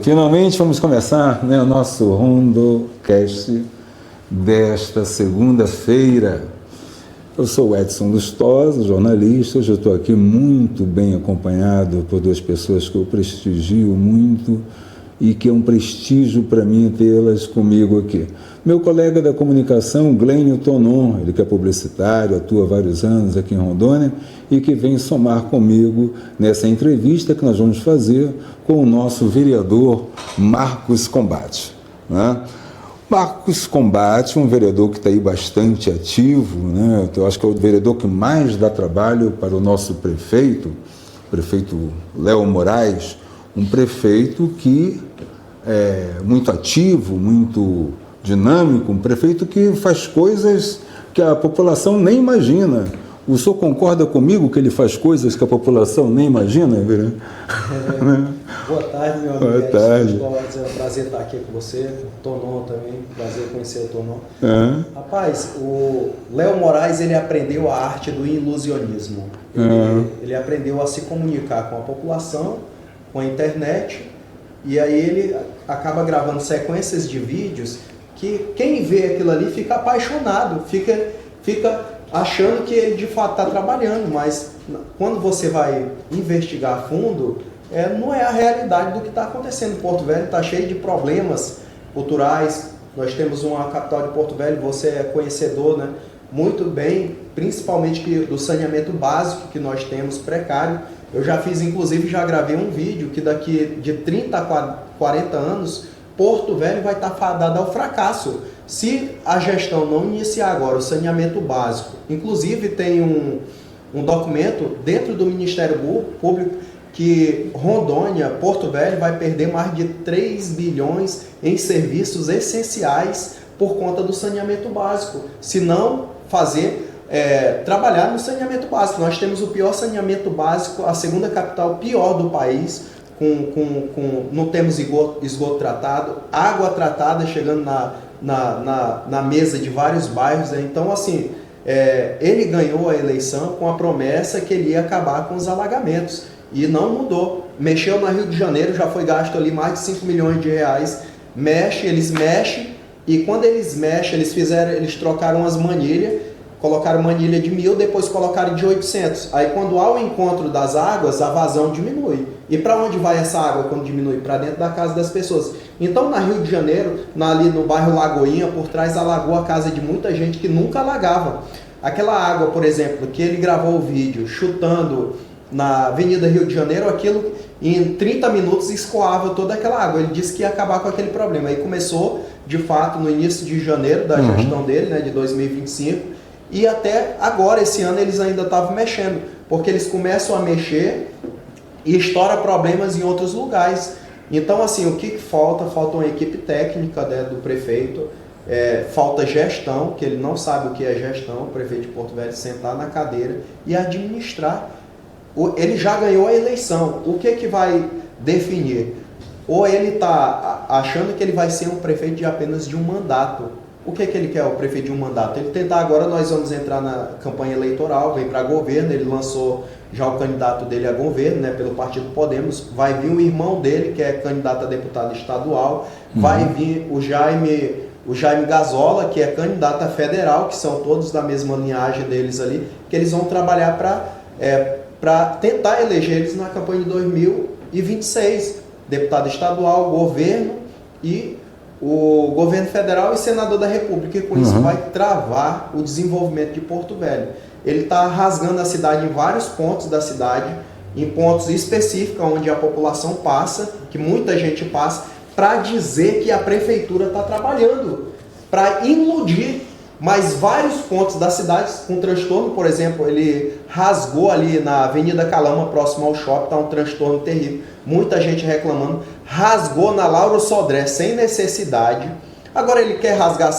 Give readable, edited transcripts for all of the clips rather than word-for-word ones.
Finalmente vamos começar, né, o nosso Rondocast desta segunda-feira. Eu sou o Edson Lustosa, jornalista. Hoje eu estou aqui muito bem acompanhado por duas pessoas que eu prestigio muito e que é um prestígio para mim tê-las comigo aqui. Meu colega da comunicação, Glênio Tonon, ele que é publicitário, atua há vários anos aqui em Rondônia e que vem somar comigo nessa entrevista que nós vamos fazer com o nosso vereador Marcos Combate, né? Marcos Combate, um vereador que está aí bastante ativo, né? Eu acho que é o vereador que mais dá trabalho para o nosso prefeito Léo Moraes, um prefeito que é muito ativo, muito dinâmico, um prefeito que faz coisas que a população nem imagina. O senhor concorda comigo que ele faz coisas que a população nem imagina, vereador? Boa tarde, meu amigo. Boa tarde. É um prazer estar aqui com você, Tonon também, prazer conhecer o Tonon. Rapaz, o Léo Moraes, ele aprendeu a arte do ilusionismo. Ele aprendeu a se comunicar com a população, com a internet, e aí ele acaba gravando sequências de vídeos que quem vê aquilo ali fica apaixonado, fica achando que ele de fato está trabalhando, mas quando você vai investigar a fundo, não é a realidade do que está acontecendo. Porto Velho está cheio de problemas culturais. Nós temos uma capital de Porto Velho, você é conhecedor, né, muito bem, principalmente do saneamento básico que nós temos precário. Eu já fiz, inclusive, já gravei um vídeo que daqui de 30 a 40 anos, Porto Velho vai estar fadado ao fracasso. Se a gestão não iniciar agora o saneamento básico, inclusive tem um documento dentro do Ministério Público que Rondônia, Porto Velho, vai perder mais de 3 bilhões em serviços essenciais por conta do saneamento básico. Se não trabalhar no saneamento básico. Nós temos o pior saneamento básico, a segunda capital pior do país, não temos esgoto tratado, água tratada chegando na mesa de vários bairros. Então, assim, ele ganhou a eleição com a promessa que ele ia acabar com os alagamentos. E não mudou. Mexeu na Rio de Janeiro, já foi gasto ali mais de 5 milhões de reais. Eles mexem, e quando eles mexem, eles trocaram as manilhas, colocaram manilha de 1.000, depois colocaram de 800. Aí quando há o encontro das águas, a vazão diminui. E para onde vai essa água quando diminui? Para dentro da casa das pessoas. Então na Rio de Janeiro, ali no bairro Lagoinha, por trás alagou a casa de muita gente que nunca alagava. Aquela água, por exemplo, que ele gravou o vídeo chutando na Avenida Rio de Janeiro, aquilo em 30 minutos escoava toda aquela água. Ele disse que ia acabar com aquele problema. Aí começou, de fato, no início de janeiro da gestão dele, né, de 2025, e até agora, esse ano, eles ainda estavam mexendo, porque eles começam a mexer e estoura problemas em outros lugares. Então, assim, o que falta? Falta uma equipe técnica, né, do prefeito, falta gestão, que ele não sabe o que é gestão, o prefeito de Porto Velho sentar na cadeira e administrar. Ele já ganhou a eleição. O que vai definir? Ou ele está achando que ele vai ser um prefeito de apenas de um mandato. O que ele quer, o prefeito de um mandato? Ele tentar agora, nós vamos entrar na campanha eleitoral, vem para governo, ele lançou já o candidato dele a governo, né, pelo Partido Podemos, vai vir o irmão dele, que é candidato a deputado estadual, vai vir o Jaime Gazola, que é candidato a federal, que são todos da mesma linhagem deles ali, que eles vão trabalhar para tentar eleger eles na campanha de 2026, deputado estadual, governo e o governo federal e senador da República, e com isso vai travar o desenvolvimento de Porto Velho. Ele está rasgando a cidade em vários pontos da cidade, em pontos específicos onde a população passa, que muita gente passa, para dizer que a prefeitura está trabalhando, para iludir. Mas vários pontos da cidade com transtorno, por exemplo, ele rasgou ali na Avenida Calama, próximo ao shopping, está um transtorno terrível, muita gente reclamando, rasgou na Lauro Sodré sem necessidade. Agora ele quer rasgar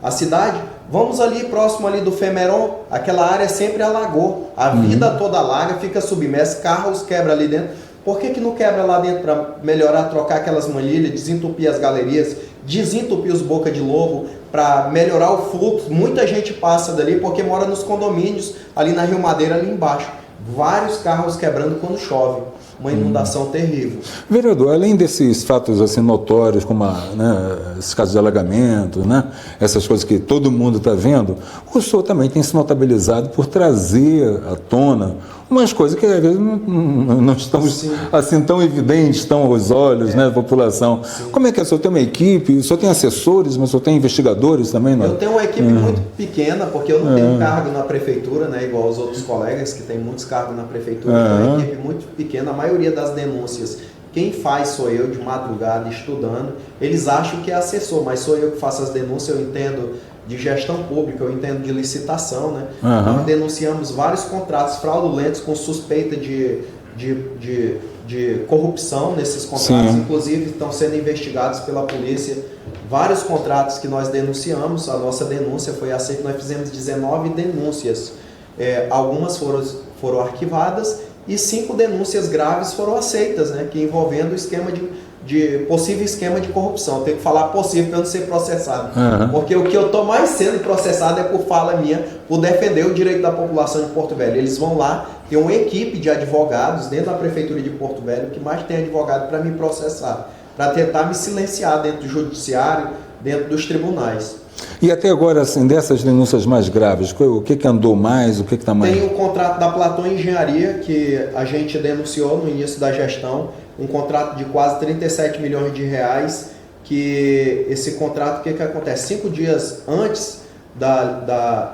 a cidade, vamos ali próximo ali do Femeron, aquela área sempre alagou, a vida toda alaga, fica submersa, carros quebram ali dentro. Por que não quebra lá dentro para melhorar, trocar aquelas manilhas, desentupir as galerias, desentupir os boca de lobo, para melhorar o fluxo? Muita gente passa dali porque mora nos condomínios, ali na Rio Madeira, ali embaixo. Vários carros quebrando quando chove. uma inundação terrível. Vereador, além desses fatos assim notórios, como esses casos de alagamento, né, essas coisas que todo mundo está vendo, o senhor também tem se notabilizado por trazer à tona umas coisas que às vezes não estão assim tão evidentes, estão aos olhos da população. Sim. Como é que é? O senhor tem uma equipe, o senhor tem assessores, mas o senhor tem investigadores também? Não? Eu tenho uma equipe muito pequena, porque eu não tenho cargo na prefeitura, né, igual os outros colegas que têm muitos cargos na prefeitura. Eu tenho uma equipe muito pequena, a maioria das denúncias quem faz sou eu, de madrugada, estudando. Eles acham que é assessor, mas sou eu que faço as denúncias, eu entendo de gestão pública, eu entendo de licitação, né? Nós denunciamos vários contratos fraudulentos com suspeita de corrupção nesses contratos. Sim. Inclusive estão sendo investigados pela polícia vários contratos que nós denunciamos. A nossa denúncia foi aceita, nós fizemos 19 denúncias. Algumas foram arquivadas e 5 denúncias graves foram aceitas, né? Que envolvendo o esquema possível esquema de corrupção. Tenho que falar possível para não ser processado. Porque o que eu estou mais sendo processado é por fala minha, por defender o direito da população de Porto Velho. Eles vão lá, tem uma equipe de advogados dentro da prefeitura de Porto Velho que mais tem advogado para me processar, para tentar me silenciar dentro do judiciário, dentro dos tribunais. E até agora, assim, dessas denúncias mais graves, o que andou mais, o que está mais... Tem o contrato da Platão Engenharia, que a gente denunciou no início da gestão, um contrato de quase 37 milhões de reais, que esse contrato, o que acontece? 5 dias antes,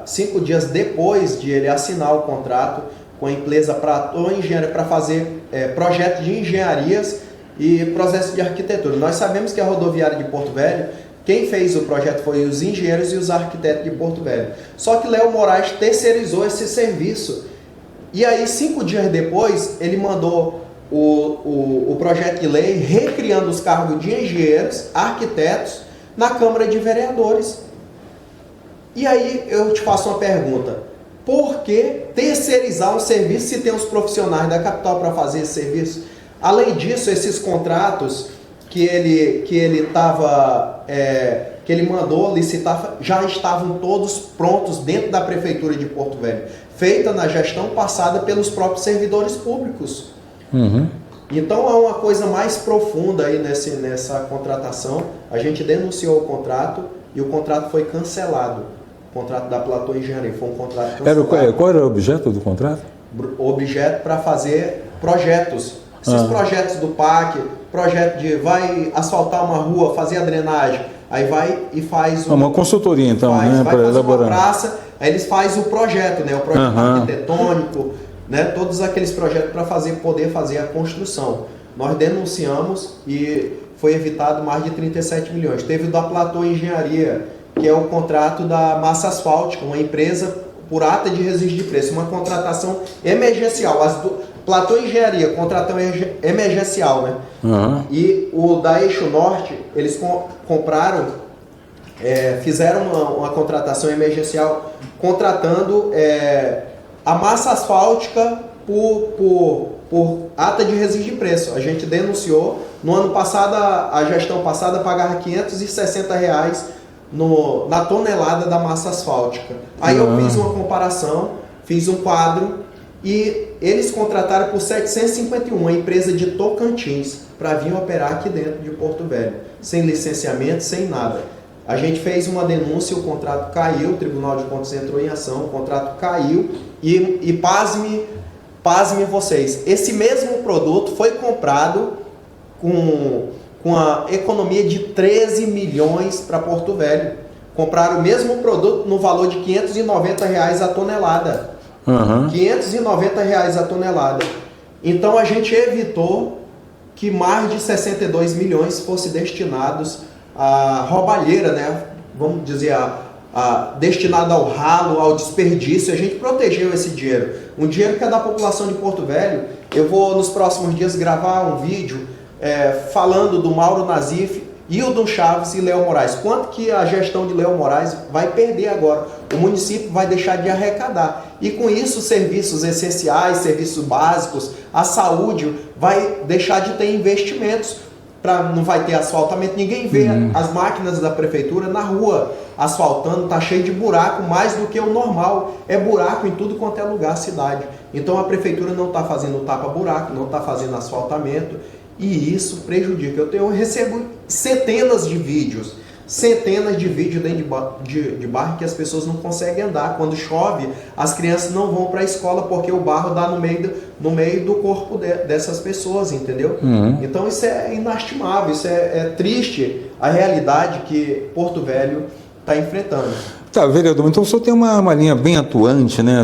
5 dias depois de ele assinar o contrato com a empresa Platão Engenharia para fazer projeto de engenharias e processo de arquitetura. Nós sabemos que a rodoviária de Porto Velho, quem fez o projeto foi os engenheiros e os arquitetos de Porto Velho. Só que Léo Moraes terceirizou esse serviço. E aí, 5 dias depois, ele mandou o projeto de lei recriando os cargos de engenheiros, arquitetos, na Câmara de Vereadores. E aí eu te faço uma pergunta. Por que terceirizar um serviço se tem os profissionais da capital para fazer esse serviço? Além disso, esses contratos que ele mandou licitar já estavam todos prontos dentro da prefeitura de Porto Velho, feita na gestão passada pelos próprios servidores públicos. Então há uma coisa mais profunda aí nessa contratação. A gente denunciou o contrato e o contrato foi cancelado. O contrato da Platão Engenharia foi um contrato cancelado. Qual era o objeto do contrato? O objeto para fazer projetos. Esses projetos do PAC, projeto de vai asfaltar uma rua, fazer a drenagem, aí vai e faz uma consultoria, então, vai fazer elaborar uma praça, aí eles fazem o projeto, né? O projeto arquitetônico, né? Todos aqueles projetos para poder fazer a construção. Nós denunciamos e foi evitado mais de 37 milhões. Teve o da Platão Engenharia, que é o contrato da massa asfáltica, uma empresa por ata de registro de preço, uma contratação emergencial. Platão Engenharia, contratão emergencial, né? E o da Eixo Norte, eles compraram, fizeram uma contratação emergencial, contratando a massa asfáltica por ata de registro de preço. A gente denunciou. No ano passado, a gestão passada pagava R$560 na tonelada da massa asfáltica. Aí eu fiz uma comparação, fiz um quadro, e eles contrataram por 751, a empresa de Tocantins, para vir operar aqui dentro de Porto Velho, sem licenciamento, sem nada. A gente fez uma denúncia, o contrato caiu, o Tribunal de Contas entrou em ação, o contrato caiu e pasme vocês, esse mesmo produto foi comprado com a economia de 13 milhões para Porto Velho. Compraram o mesmo produto no valor de R$590 a tonelada. R$590 a tonelada. Então a gente evitou que mais de 62 milhões fossem destinados à roubalheira, né? Vamos dizer, destinado ao ralo, ao desperdício. A gente protegeu esse dinheiro. Um dinheiro que é da população de Porto Velho. Eu vou nos próximos dias gravar um vídeo falando do Mauro Nazif, Hildon Chaves e Léo Moraes. Quanto que a gestão de Léo Moraes vai perder agora? O município vai deixar de arrecadar. E com isso, serviços essenciais, serviços básicos, a saúde vai deixar de ter investimentos. Não vai ter asfaltamento. Ninguém vê as máquinas da prefeitura na rua asfaltando. Está cheio de buraco, mais do que o normal. É buraco em tudo quanto é lugar, cidade. Então a prefeitura não está fazendo tapa-buraco, não está fazendo asfaltamento, e isso prejudica. Eu recebo centenas de vídeos dentro de barro que as pessoas não conseguem andar. Quando chove, as crianças não vão para a escola porque o barro dá no meio do corpo dessas pessoas, entendeu? Então isso é inastimável, isso é triste a realidade que Porto Velho está enfrentando. Tá, vereador, então o senhor tem uma linha bem atuante, né?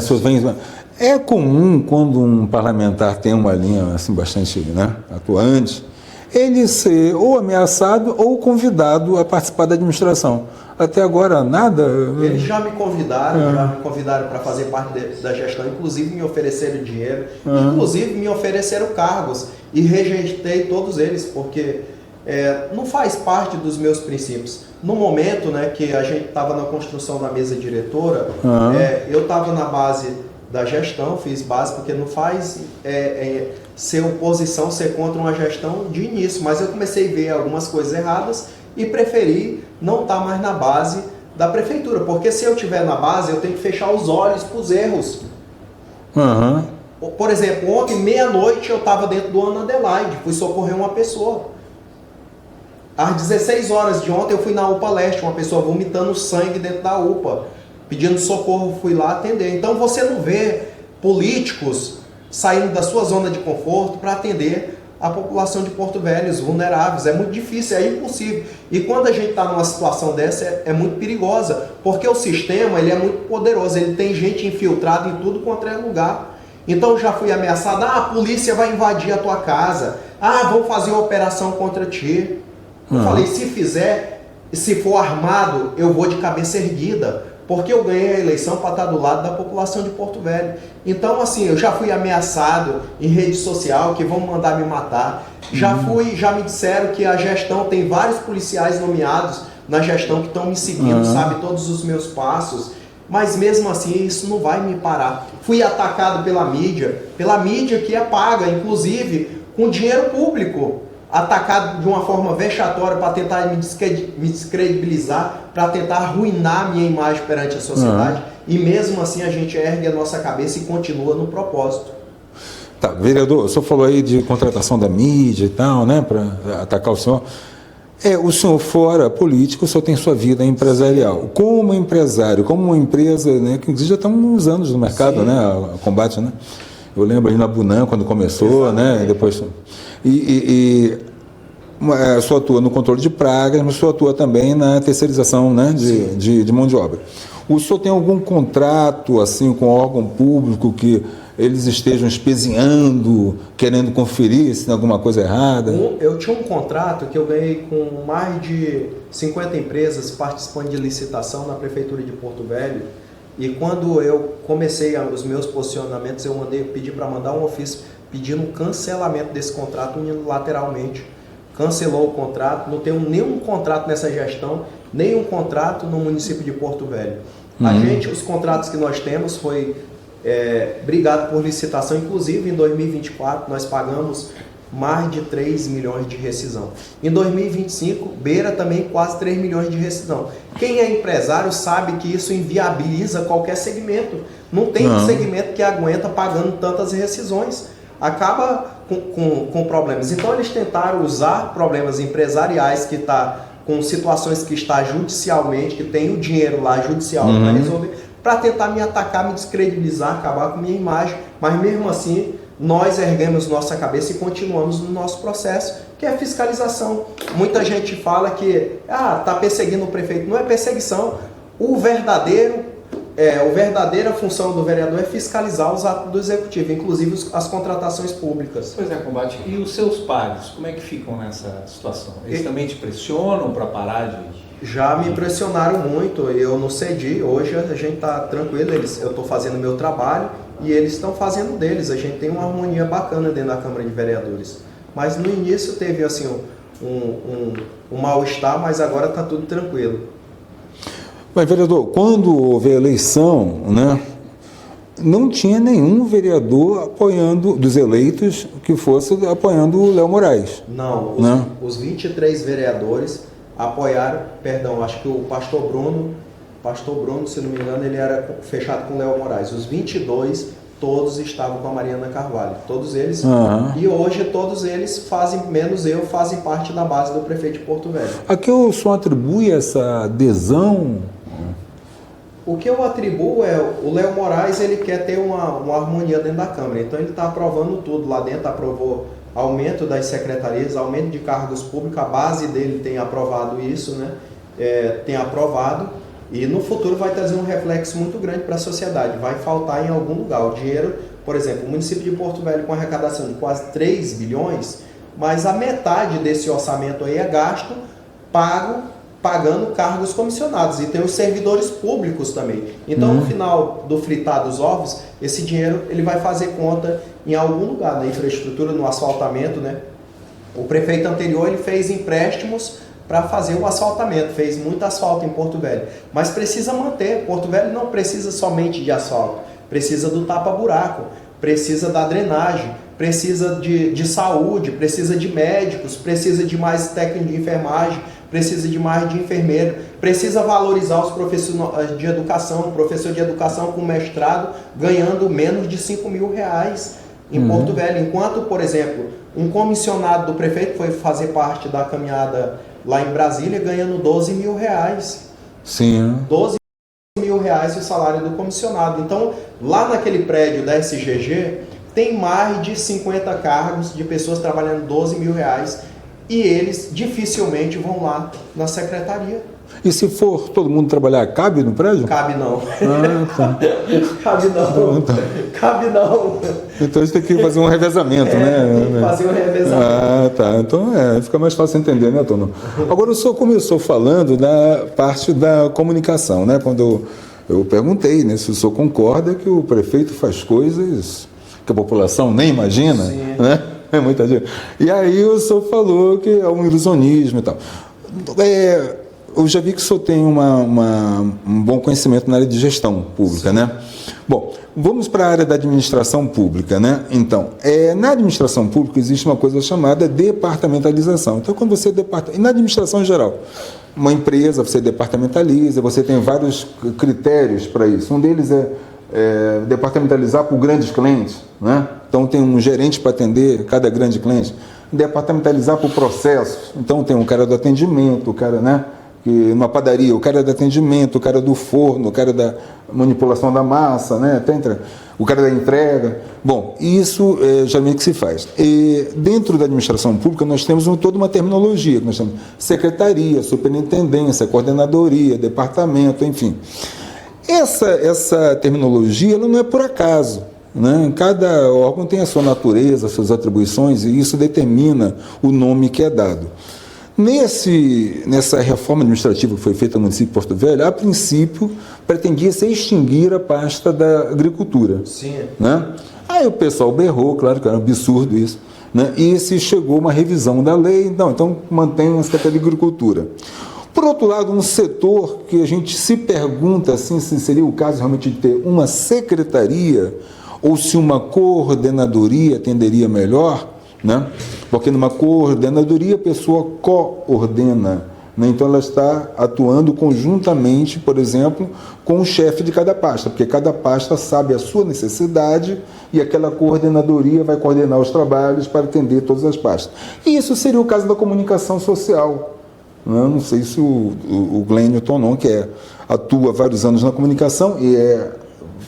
É comum, quando um parlamentar tem uma linha assim, bastante, né, atuante, ele ser ou ameaçado ou convidado a participar da administração. Até agora, nada? Eles já me convidaram, para fazer parte da gestão, inclusive me ofereceram dinheiro, inclusive me ofereceram cargos, e rejeitei todos eles, porque não faz parte dos meus princípios. No momento, né, que a gente estava na construção da mesa diretora, eu estava na base da gestão, fiz base, porque não faz ser oposição, ser contra uma gestão de início, mas eu comecei a ver algumas coisas erradas e preferi não estar mais na base da prefeitura, porque se eu estiver na base, eu tenho que fechar os olhos para os erros. Por exemplo, ontem, meia-noite, eu estava dentro do Ana Adelaide, fui socorrer uma pessoa. Às 16 horas de ontem, eu fui na UPA Leste, uma pessoa vomitando sangue dentro da UPA, pedindo socorro, fui lá atender. Então você não vê políticos saindo da sua zona de conforto para atender a população de Porto Velho, os vulneráveis. É muito difícil, é impossível. E quando a gente está numa situação dessa, é muito perigosa, porque o sistema ele é muito poderoso, ele tem gente infiltrada em tudo quanto é lugar. Então eu já fui ameaçado, a polícia vai invadir a tua casa, vão fazer uma operação contra ti. Eu falei, se for armado, eu vou de cabeça erguida, porque eu ganhei a eleição para estar do lado da população de Porto Velho. Então, assim, eu já fui ameaçado em rede social que vão mandar me matar. Já me disseram que a gestão tem vários policiais nomeados na gestão que estão me seguindo, sabe todos os meus passos. Mas mesmo assim, isso não vai me parar. Fui atacado pela mídia que é paga, inclusive com dinheiro público. Atacado de uma forma vexatória para tentar me descredibilizar, para tentar arruinar a minha imagem perante a sociedade. E mesmo assim a gente ergue a nossa cabeça e continua no propósito. Tá, vereador, o senhor falou aí de contratação da mídia e tal, né, para atacar o senhor. O senhor fora político, o senhor tem sua vida empresarial. Como empresário, como uma empresa, né, que já está uns anos no mercado, né, a combate, né? Eu lembro aí na Bunan, quando começou, né, depois... o senhor atua no controle de pragas, mas o senhor atua também na terceirização, né, de mão de obra. O senhor tem algum contrato assim com órgão público que eles estejam espezinhando, querendo conferir se tem alguma coisa errada? Eu tinha um contrato que eu ganhei com mais de 50 empresas participando de licitação na Prefeitura de Porto Velho. E quando eu comecei os meus posicionamentos, eu pedi para mandar um ofício pedindo um cancelamento desse contrato unilateralmente. Cancelou o contrato, não tem nenhum contrato nessa gestão, nenhum contrato no município de Porto Velho. Os contratos que nós temos foi brigado por licitação, inclusive em 2024 nós pagamos mais de 3 milhões de rescisão. Em 2025, beira também quase 3 milhões de rescisão. Quem é empresário sabe que isso inviabiliza qualquer segmento. Não tem segmento que aguenta pagando tantas rescisões. Acaba com problemas. Então eles tentaram usar problemas empresariais que está com situações que está judicialmente, que tem o dinheiro lá judicial para resolver, para tentar me atacar, me descredibilizar, acabar com minha imagem. Mas mesmo assim, nós erguemos nossa cabeça e continuamos no nosso processo, que é fiscalização. Muita gente fala que está perseguindo o prefeito. Não é perseguição. A verdadeira função do vereador é fiscalizar os atos do executivo, inclusive as contratações públicas. Pois é, Combate. E os seus pares, como é que ficam nessa situação? Eles também te pressionam para parar de... Já me pressionaram muito, eu não cedi. Hoje a gente está tranquilo, eu estou fazendo o meu trabalho e eles estão fazendo deles. A gente tem uma harmonia bacana dentro da Câmara de Vereadores. Mas no início teve assim, um mal-estar, mas agora está tudo tranquilo. Mas, vereador, quando houve a eleição, né, não tinha nenhum vereador apoiando, dos eleitos, que fosse apoiando o Léo Moraes. Não, os 23 vereadores apoiaram, acho que o pastor Bruno, se não me engano, ele era fechado com o Léo Moraes. Os 22 todos estavam com a Mariana Carvalho, todos eles, Aham. e hoje todos eles fazem, menos eu, fazem parte da base do prefeito de Porto Velho. A que o senhor atribui essa adesão? O que eu atribuo é, o Léo Moraes, ele quer ter uma harmonia dentro da Câmara, então ele está aprovando tudo lá dentro, aprovou aumento das secretarias, aumento de cargos públicos, a base dele tem aprovado isso, né? Tem aprovado, e no futuro vai trazer um reflexo muito grande para a sociedade, vai faltar em algum lugar. O dinheiro, por exemplo, o município de Porto Velho com arrecadação de quase 3 bilhões, mas a metade desse orçamento aí é gasto, pagando cargos comissionados, e tem os servidores públicos também. Então, no final do fritar dos ovos, esse dinheiro ele vai fazer conta em algum lugar, na infraestrutura, no asfaltamento, né? O prefeito anterior ele fez empréstimos para fazer o asfaltamento, fez muito asfalto em Porto Velho, mas precisa manter. Porto Velho não precisa somente de asfalto, precisa do tapa-buraco, precisa da drenagem, precisa de saúde, precisa de médicos, precisa de mais técnico de enfermagem, precisa de mais de enfermeiro, precisa valorizar os professores de educação, professor de educação com mestrado ganhando menos de 5 mil reais em Porto Velho, enquanto, por exemplo, um comissionado do prefeito foi fazer parte da caminhada lá em Brasília ganhando 12 mil reais. Sim. 12 mil reais o salário do comissionado. Então, lá naquele prédio da SGG, tem mais de 50 cargos de pessoas trabalhando 12 mil reais e eles dificilmente vão lá na secretaria. E se for todo mundo trabalhar, cabe no prédio? Cabe não. Tá. Cabe não. Cabe não. Então a gente tem que fazer um revezamento, né? Tem que fazer um revezamento. Ah, tá. Então fica mais fácil entender, né, Tono? Agora o senhor começou falando da parte da comunicação, né? Quando eu perguntei, né, se o senhor concorda que o prefeito faz coisas que a população nem imagina, Sim. né? É muita gente. E aí o senhor falou que é um ilusionismo e tal. Eu já vi que o senhor tem um bom conhecimento na área de gestão pública, né? Bom, vamos para a área da administração pública, né? Então, na administração pública existe uma coisa chamada departamentalização. Então, quando você e na administração em geral, uma empresa, você departamentaliza, você tem vários critérios para isso. Um deles é departamentalizar por grandes clientes, né? Então, tem um gerente para atender cada grande cliente. Departamentalizar por processos. Então, tem um cara do atendimento, o cara, né? Que numa padaria, o cara do atendimento, o cara do forno, o cara da manipulação da massa, né? O cara da entrega. Bom, isso geralmente que se faz. E dentro da administração pública nós temos toda uma terminologia, que nós chamamos secretaria, superintendência, coordenadoria, departamento, enfim. Essa terminologia ela não é por acaso, né? Cada órgão tem a sua natureza, as suas atribuições, e isso determina o nome que é dado. Nessa reforma administrativa que foi feita no município de Porto Velho, a princípio pretendia-se extinguir a pasta da agricultura. Sim. Né? Aí o pessoal berrou, claro que era um absurdo isso, né? E se chegou uma revisão da lei, então mantém a Secretaria de Agricultura. Por outro lado, um setor que a gente se pergunta assim, se seria o caso realmente de ter uma secretaria ou se uma coordenadoria atenderia melhor, né? Porque numa coordenadoria a pessoa coordena, né? Então ela está atuando conjuntamente, por exemplo, com o chefe de cada pasta, porque cada pasta sabe a sua necessidade e aquela coordenadoria vai coordenar os trabalhos para atender todas as pastas. E isso seria o caso da comunicação social. Eu não sei se o Glênio Tonon, que atua há vários anos na comunicação e é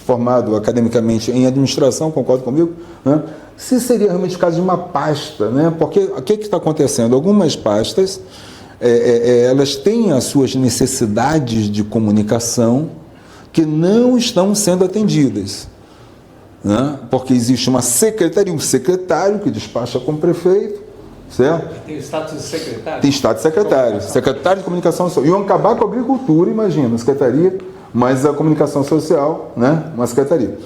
formado academicamente em administração, concorda comigo? Né? Se seria realmente o caso de uma pasta, né? Porque o que está acontecendo? Algumas pastas, elas têm as suas necessidades de comunicação que não estão sendo atendidas, né? Porque existe uma secretaria, um secretário que despacha com o prefeito, certo? Tem o status de secretário? Tem status de secretário, secretário de comunicação social. Iam acabar com a agricultura, imagina, secretaria, mas a comunicação social, né? Uma secretaria.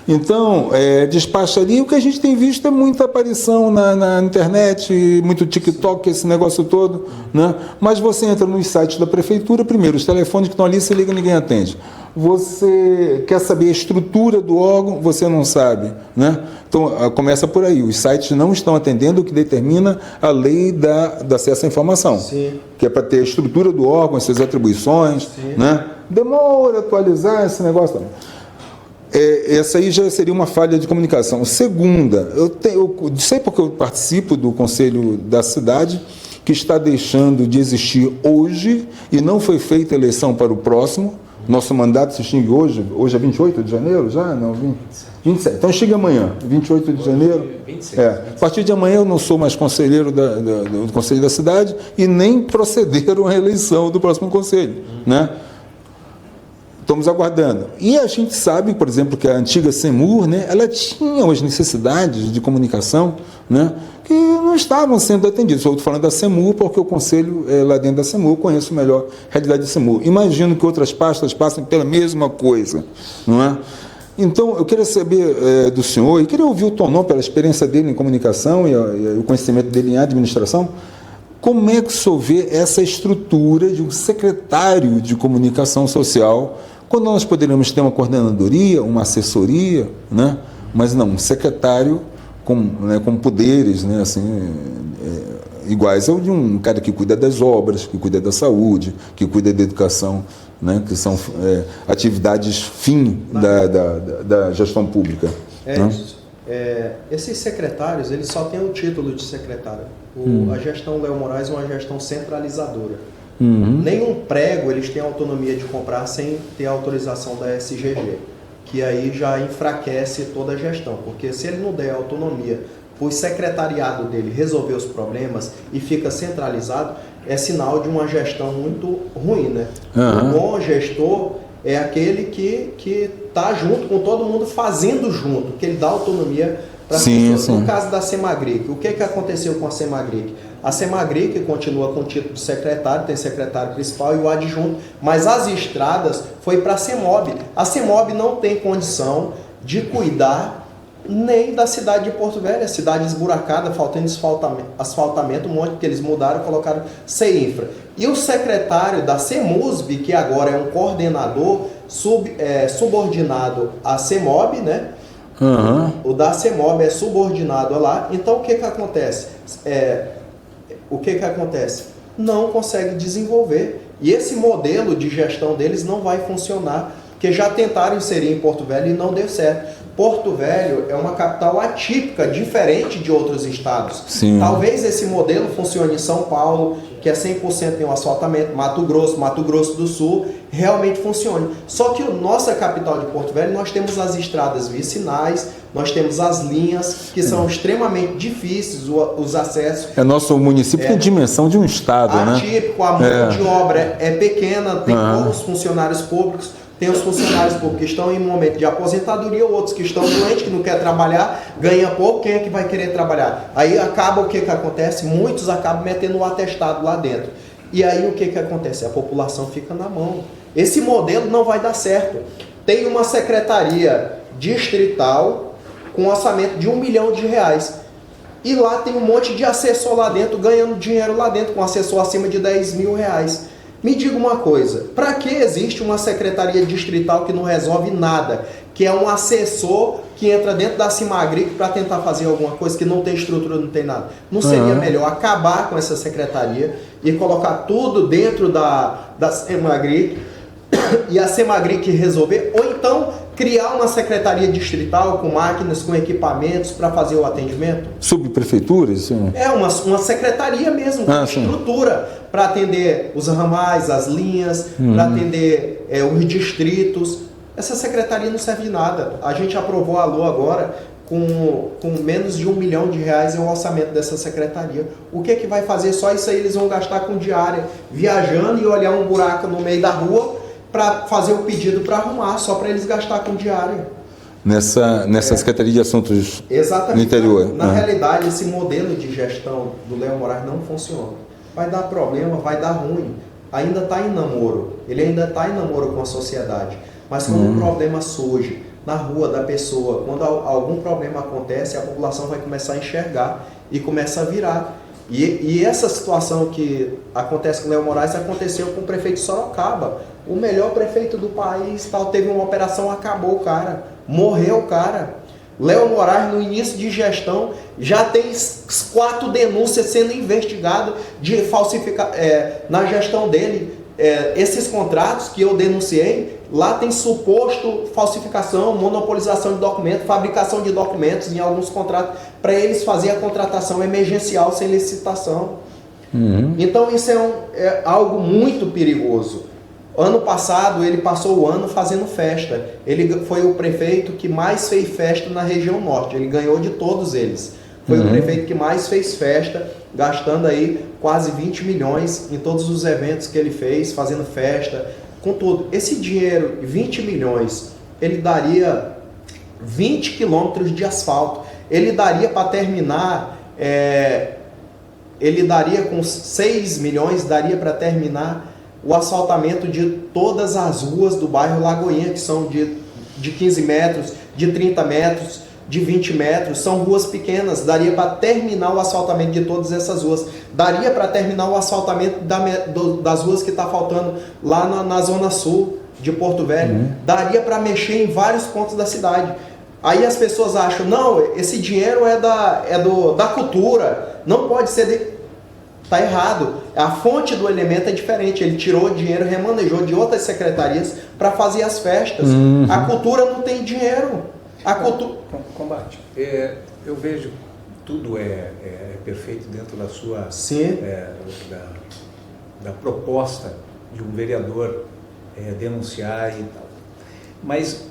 Então, despacharia, o que a gente tem visto é muita aparição na internet, muito TikTok, esse negócio todo, né? Mas você entra nos sites da prefeitura, primeiro, os telefones que estão ali, você liga, ninguém atende. Você quer saber a estrutura do órgão, você não sabe, né? Então, começa por aí, os sites não estão atendendo o que determina a lei da acesso à informação. Sim. Que é para ter a estrutura do órgão, as suas atribuições, né? Demora a atualizar esse negócio também. Essa aí já seria uma falha de comunicação. Segunda, eu sei porque eu participo do Conselho da Cidade, que está deixando de existir hoje e não foi feita eleição para o próximo. Nosso mandato se extingue hoje é 28 de janeiro já? Não, 27. Então chega amanhã, 28 de janeiro. 26. A partir de amanhã eu não sou mais conselheiro do Conselho da Cidade e nem procederam à eleição do próximo conselho, né? Estamos aguardando. E a gente sabe, por exemplo, que a antiga CEMUR, né, ela tinha umas necessidades de comunicação, né, que não estavam sendo atendidas. Eu estou falando da CEMUR porque o conselho lá dentro da CEMUR, eu conheço melhor a realidade da CEMUR. Imagino que outras pastas passem pela mesma coisa, não é? Então, eu queria saber do senhor, e queria ouvir o Tonon pela experiência dele em comunicação e o conhecimento dele em administração, como é que o senhor vê essa estrutura de um secretário de comunicação social, quando nós poderíamos ter uma coordenadoria, uma assessoria, né? Mas não, um secretário com poderes, né? Assim, iguais ao de um cara que cuida das obras, que cuida da saúde, que cuida da educação, né? Que são atividades fim da gestão pública. Né? Isso. Esses secretários, eles só têm o título de secretário. A gestão Léo Moraes é uma gestão centralizadora. Nenhum prego eles têm autonomia de comprar sem ter autorização da SGG, que aí já enfraquece toda a gestão, porque se ele não der autonomia para o secretariado dele resolver os problemas e fica centralizado, é sinal de uma gestão muito ruim, né? O bom gestor é aquele que está junto com todo mundo, fazendo junto, que ele dá autonomia para as pessoas. Sim. No caso da Semagric, o que aconteceu com a Semagric? A Semagric continua com o título de secretário, tem secretário principal e o adjunto, mas as estradas foi para a CEMOB. A CEMOB não tem condição de cuidar nem da cidade de Porto Velho, a cidade esburacada, faltando asfaltamento, um monte que eles mudaram, colocaram CEINFRA. E o secretário da CEMUSB, que agora é um coordenador subordinado à CEMOB, né? O da CEMOB é subordinado lá. Então o que acontece? Não consegue desenvolver. E esse modelo de gestão deles não vai funcionar, porque já tentaram inserir em Porto Velho e não deu certo. Porto Velho é uma capital atípica, diferente de outros estados. Sim. Talvez esse modelo funcione em São Paulo, que é 100% em um asfaltamento, Mato Grosso do Sul, realmente funcione. Só que a nossa capital de Porto Velho, nós temos as estradas vicinais, nós temos as linhas, que são extremamente difíceis, os acessos. Nosso município tem dimensão de um estado, atípico, a mão de obra é pequena, tem poucos funcionários públicos. Tem os funcionários públicos que estão em momento de aposentadoria, outros que estão doentes, que não querem trabalhar, ganha pouco, quem é que vai querer trabalhar? Aí acaba o que acontece? Muitos acabam metendo um atestado lá dentro. E aí o que acontece? A população fica na mão. Esse modelo não vai dar certo. Tem uma secretaria distrital com orçamento de R$1 milhão. E lá tem um monte de assessor lá dentro, ganhando dinheiro lá dentro, com assessor acima de R$10 mil. Me diga uma coisa, para que existe uma secretaria distrital que não resolve nada, que é um assessor que entra dentro da Semagric para tentar fazer alguma coisa, que não tem estrutura, não tem nada? Não seria melhor acabar com essa secretaria e colocar tudo dentro da Semagric e a Semagric resolver? Ou então criar uma secretaria distrital com máquinas, com equipamentos para fazer o atendimento? Subprefeituras? Sim. Uma secretaria mesmo, com estrutura para atender os ramais, as linhas, para atender os distritos. Essa secretaria não serve de nada. A gente aprovou a LOA agora com menos de R$1 milhão é o orçamento dessa secretaria. O que vai fazer? Só isso aí eles vão gastar com diária, viajando e olhar um buraco no meio da rua para fazer o pedido para arrumar, só para eles gastar com diária. Nessa Secretaria de Assuntos no interior. Na realidade, esse modelo de gestão do Léo Moraes não funciona. Vai dar problema, vai dar ruim. Ainda está em namoro. Ele ainda está em namoro com a sociedade. Mas quando um problema surge na rua da pessoa, quando algum problema acontece, a população vai começar a enxergar e começa a virar. E essa situação que acontece com o Léo Moraes aconteceu com o prefeito de Sorocaba. O melhor prefeito do país, teve uma operação, acabou o cara, morreu o cara. Léo Moraes, no início de gestão, já tem 4 denúncias sendo investigadas de falsificação na gestão dele. esses contratos que eu denunciei, lá tem suposto falsificação, monopolização de documentos, fabricação de documentos em alguns contratos, para eles fazerem a contratação emergencial sem licitação. Então isso é algo muito perigoso. Ano passado ele passou o ano fazendo festa. Ele foi o prefeito que mais fez festa na região norte. Ele ganhou de todos eles. Foi o prefeito que mais fez festa, gastando aí quase 20 milhões em todos os eventos que ele fez, fazendo festa, com tudo. Esse dinheiro, 20 milhões, ele daria 20 quilômetros de asfalto. Ele daria para terminar, ele daria com 6 milhões, daria para terminar o asfaltamento de todas as ruas do bairro Lagoinha, que são de 15 metros, de 30 metros, de 20 metros, são ruas pequenas, daria para terminar o asfaltamento de todas essas ruas, daria para terminar o asfaltamento das ruas que está faltando lá na zona sul de Porto Velho, daria para mexer em vários pontos da cidade. Aí as pessoas acham, não, esse dinheiro é da cultura, não pode ser... Está errado. A fonte do elemento é diferente. Ele tirou o dinheiro, remanejou de outras secretarias para fazer as festas. A cultura não tem dinheiro. A cultura... Combate. Eu vejo tudo é perfeito dentro da sua... Sim. Da proposta de um vereador denunciar e tal. Mas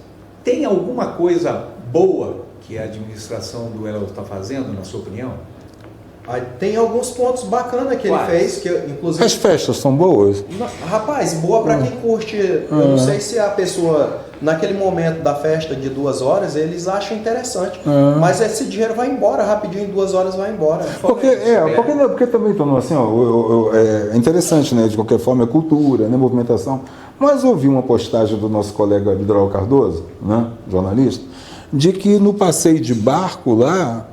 tem alguma coisa boa que a administração do Hélio está fazendo, na sua opinião? Tem alguns pontos bacanas que ele fez, que inclusive... As festas são boas? Rapaz, boa para quem curte. Eu não sei se a pessoa, naquele momento da festa de 2 horas, eles acham interessante. Mas esse dinheiro vai embora, rapidinho, em 2 horas vai embora. Porque também tornou assim, é interessante, né? De qualquer forma, é cultura, né? Movimentação. Mas eu vi uma postagem do nosso colega Abdral Cardoso, né? Jornalista, de que no passeio de barco lá,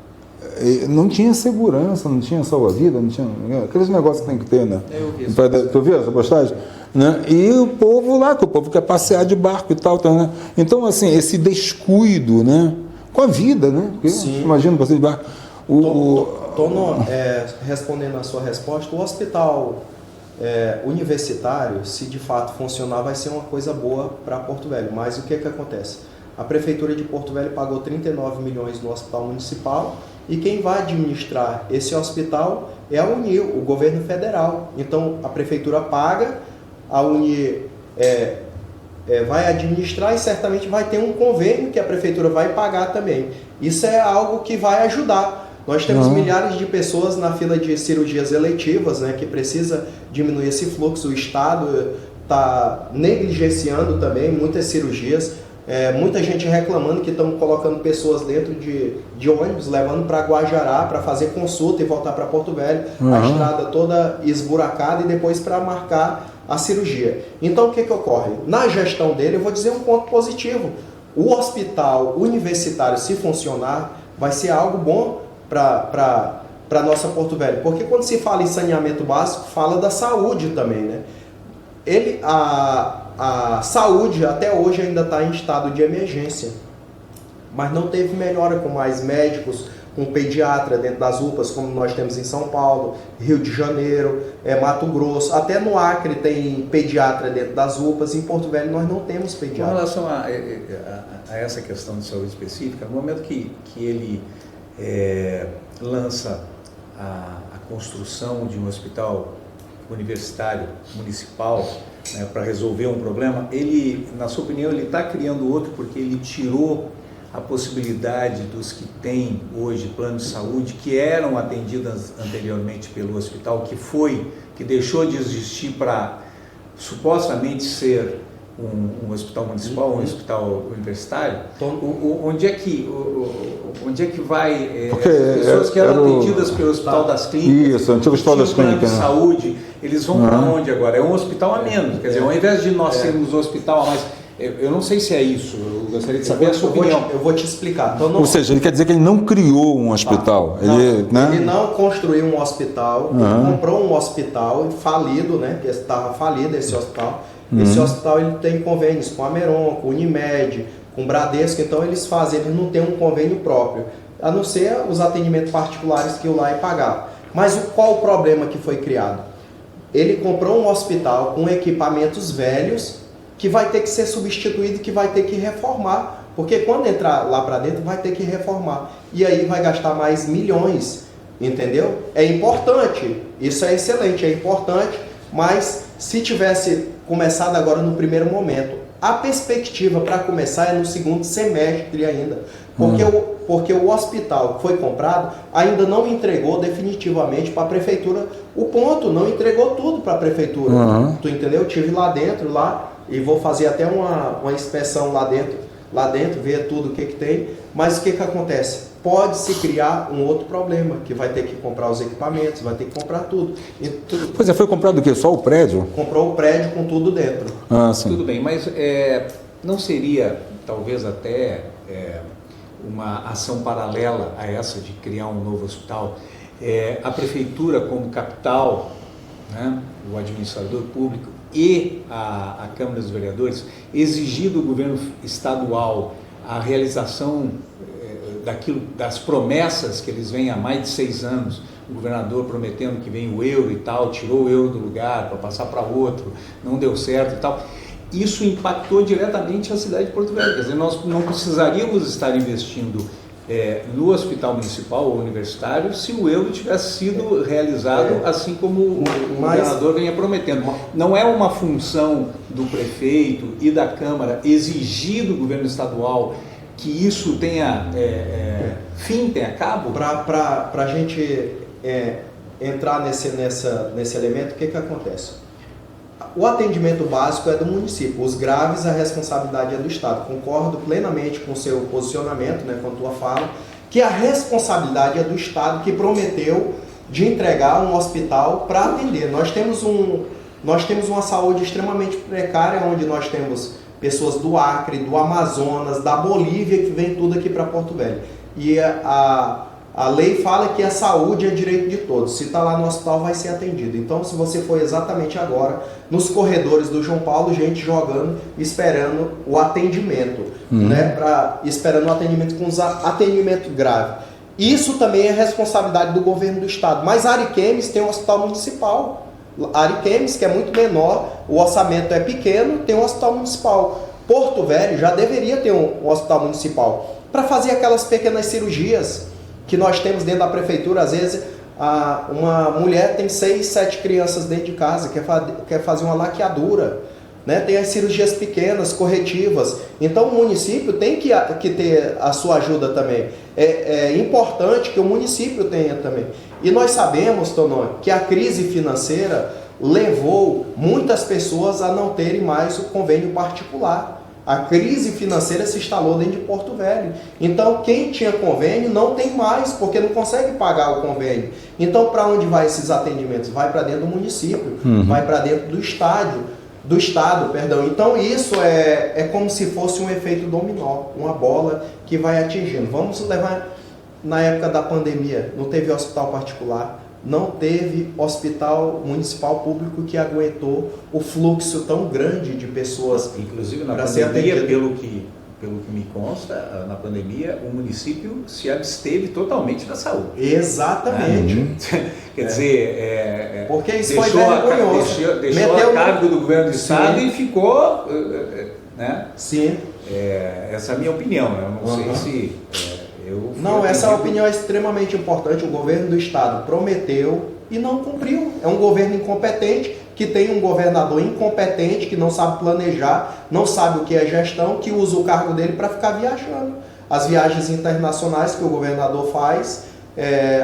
não tinha segurança, não tinha salva-vida, não tinha aqueles negócios que tem que ter, né? Eu vi isso. Tu viu essa postagem? Né? E o povo lá, que o povo quer passear de barco e tal, né? Então, assim, esse descuido, né? Com a vida, né? Porque, imagina, passeio de barco. Respondendo a sua resposta, o hospital universitário, se de fato funcionar, vai ser uma coisa boa para Porto Velho. Mas o que acontece? A Prefeitura de Porto Velho pagou 39 milhões no hospital municipal e quem vai administrar esse hospital é a UNIL, o governo federal. Então, a Prefeitura paga, a UNIL vai administrar e certamente vai ter um convênio que a Prefeitura vai pagar também. Isso é algo que vai ajudar. Nós temos milhares de pessoas na fila de cirurgias eletivas, né, que precisa diminuir esse fluxo. O Estado está negligenciando também muitas cirurgias. Muita gente reclamando que estão colocando pessoas dentro de ônibus, levando para Guajará para fazer consulta e voltar para Porto Velho, a estrada toda esburacada e depois para marcar a cirurgia. Então o que ocorre? Na gestão dele, eu vou dizer um ponto positivo. O hospital universitário, se funcionar, vai ser algo bom para a nossa Porto Velho. Porque quando se fala em saneamento básico, fala da saúde também, né? A saúde até hoje ainda está em estado de emergência, mas não teve melhora com mais médicos, com pediatra dentro das UPAs, como nós temos em São Paulo, Rio de Janeiro, Mato Grosso, até no Acre tem pediatra dentro das UPAs, em Porto Velho nós não temos pediatra. Com relação a essa questão de saúde específica, no momento que ele lança a construção de um hospital universitário, municipal, né, para resolver um problema, ele, na sua opinião, ele está criando outro porque ele tirou a possibilidade dos que têm hoje plano de saúde, que eram atendidas anteriormente pelo hospital, que deixou de existir para supostamente ser um hospital municipal, um hospital universitário. Onde é que vai as pessoas que eram atendidas pelo Hospital das Clínicas? Isso, antigo Hospital das Clínicas, de saúde, eles vão para onde agora? É um hospital a menos, quer dizer, ao invés de nós termos um hospital a mais, eu não sei se é isso, eu gostaria de saber a sua opinião. Eu vou te explicar. Então, ou seja, ele quer dizer que ele não criou um hospital. Ele não construiu um hospital, ele comprou um hospital falido, né? Porque estava falido esse hospital. Esse hospital ele tem convênios com a Meron, com o Unimed, com o Bradesco, então eles não têm um convênio próprio, a não ser os atendimentos particulares que o LAI pagava. Mas qual o problema que foi criado? ele comprou um hospital com equipamentos velhos que vai ter que ser substituído, que vai ter que reformar, porque quando entrar lá para dentro vai ter que reformar, e aí vai gastar mais milhões, entendeu? É importante, isso é excelente, é importante, mas se tivesse começado agora no primeiro momento, a perspectiva para começar é no segundo semestre ainda, porque o hospital que foi comprado ainda não entregou definitivamente para a prefeitura o ponto, não entregou tudo para a prefeitura. Tu entendeu? Eu estive lá dentro, e vou fazer até uma inspeção lá dentro, ver tudo o que tem, mas o que acontece? Pode-se criar um outro problema, que vai ter que comprar os equipamentos, vai ter que comprar tudo. Pois é, foi comprado o quê? Só o prédio? Comprou o prédio com tudo dentro. Sim. Tudo bem, mas não seria talvez até uma ação paralela a essa de criar um novo hospital? A prefeitura como capital, né, o administrador público e a Câmara dos Vereadores exigir do governo estadual a realização das promessas que eles vêm há mais de 6 anos, o governador prometendo que vem o euro e tal, tirou o euro do lugar para passar para outro, não deu certo e tal. Isso impactou diretamente a cidade de Porto Velho. Quer dizer, nós não precisaríamos estar investindo no hospital municipal ou universitário se o euro tivesse sido realizado assim como o governador venha prometendo. Não é uma função do prefeito e da Câmara exigir do governo estadual que isso tenha fim, tenha cabo? Para a gente entrar nesse elemento, o que acontece? O atendimento básico é do município, os graves a responsabilidade é do Estado. Concordo plenamente com o seu posicionamento, né, com a tua fala, que a responsabilidade é do Estado que prometeu de entregar um hospital para atender. Nós temos uma saúde extremamente precária, onde nós temos pessoas do Acre, do Amazonas, da Bolívia, que vem tudo aqui para Porto Velho. E a lei fala que a saúde é direito de todos. Se está lá no hospital, vai ser atendido. Então, se você for exatamente agora, nos corredores do João Paulo, gente jogando, esperando o atendimento, né? Esperando o atendimento com atendimento grave. Isso também é responsabilidade do governo do estado. Mas Ariquemes tem um hospital municipal. Ariquemes, que é muito menor, o orçamento é pequeno, tem um hospital municipal. Porto Velho já deveria ter um hospital municipal para fazer aquelas pequenas cirurgias que nós temos dentro da prefeitura. Às vezes uma mulher tem 6, 7 crianças dentro de casa, quer fazer uma laqueadura, né? Tem as cirurgias pequenas, corretivas. Então o município tem que ter a sua ajuda também. É importante que o município tenha também. E nós sabemos, Tonão, que a crise financeira levou muitas pessoas a não terem mais o convênio particular. A crise financeira se instalou dentro de Porto Velho. Então, quem tinha convênio não tem mais, porque não consegue pagar o convênio. Então, para onde vai esses atendimentos? Vai para dentro do município, vai para dentro do estado. Então, isso é como se fosse um efeito dominó, uma bola que vai atingindo. Vamos levar, na época da pandemia, não teve hospital particular, não teve hospital municipal público que aguentou o fluxo tão grande de pessoas. Inclusive na pandemia, pelo que me consta, na pandemia o município se absteve totalmente da saúde. Exatamente. Quer dizer, porque isso foi vergonhoso. Deixou a cargo do governo do estado e ficou, né? Sim. Essa é a minha opinião. Eu não sei se essa opinião é extremamente importante. O governo do estado prometeu e não cumpriu. É um governo incompetente, que tem um governador incompetente, que não sabe planejar, não sabe o que é gestão, que usa o cargo dele para ficar viajando. As viagens internacionais que o governador faz,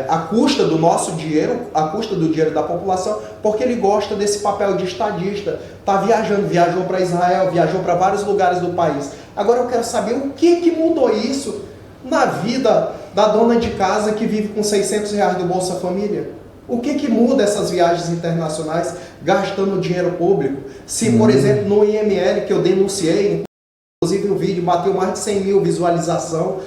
à custa do nosso dinheiro, à custa do dinheiro da população, porque ele gosta desse papel de estadista. Está viajando, viajou para Israel, viajou para vários lugares do país. Agora eu quero saber o que mudou isso na vida da dona de casa que vive com R$600 do Bolsa Família. O que muda essas viagens internacionais gastando dinheiro público? Se, por exemplo, no IML, que eu denunciei, inclusive o vídeo bateu mais de 100 mil visualização,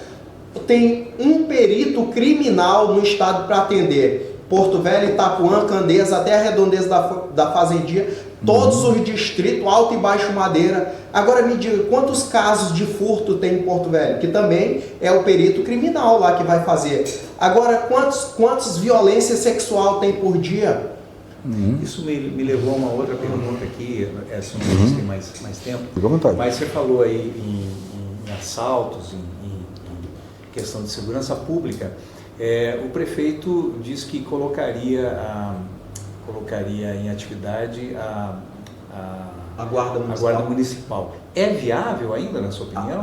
tem um perito criminal no estado para atender Porto Velho, Itapuã, Candeias, até a redondeza da Fazendia, todos os distritos, Alto e Baixo Madeira. Agora me diga, quantos casos de furto tem em Porto Velho? Que também é o perito criminal lá que vai fazer. Agora, quantos violência sexual tem por dia? Isso me levou a uma outra pergunta aqui, Edson, não sei se tem mais tempo. Fica à vontade. Mas você falou aí em assaltos, em questão de segurança pública. O prefeito diz que colocaria em atividade a guarda municipal. É viável ainda, na sua opinião?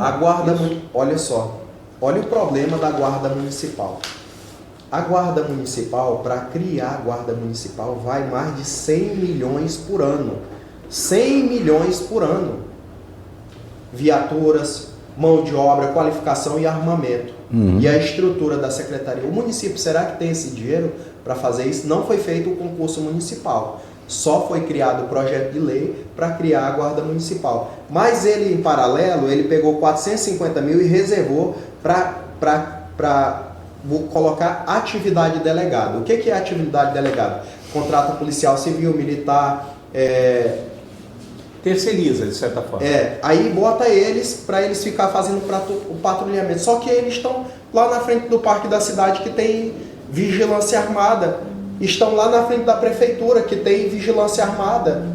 Olha só, olha o problema da guarda municipal. A guarda municipal, para criar a guarda municipal, vai mais de 100 milhões por ano. 100 milhões por ano. Viaturas, mão de obra, qualificação e armamento. E a estrutura da secretaria. O município, será que tem esse dinheiro para fazer isso? Não foi feito o concurso municipal. Só foi criado o projeto de lei para criar a guarda municipal. Mas ele, em paralelo, ele pegou 450 mil e reservou para colocar atividade delegada. O que é atividade delegada? Contrata policial civil, militar... Terceiriza, de certa forma. Aí bota eles para eles ficar fazendo o patrulhamento. Só que eles estão lá na frente do parque da cidade que tem vigilância armada. Estão lá na frente da prefeitura que tem vigilância armada.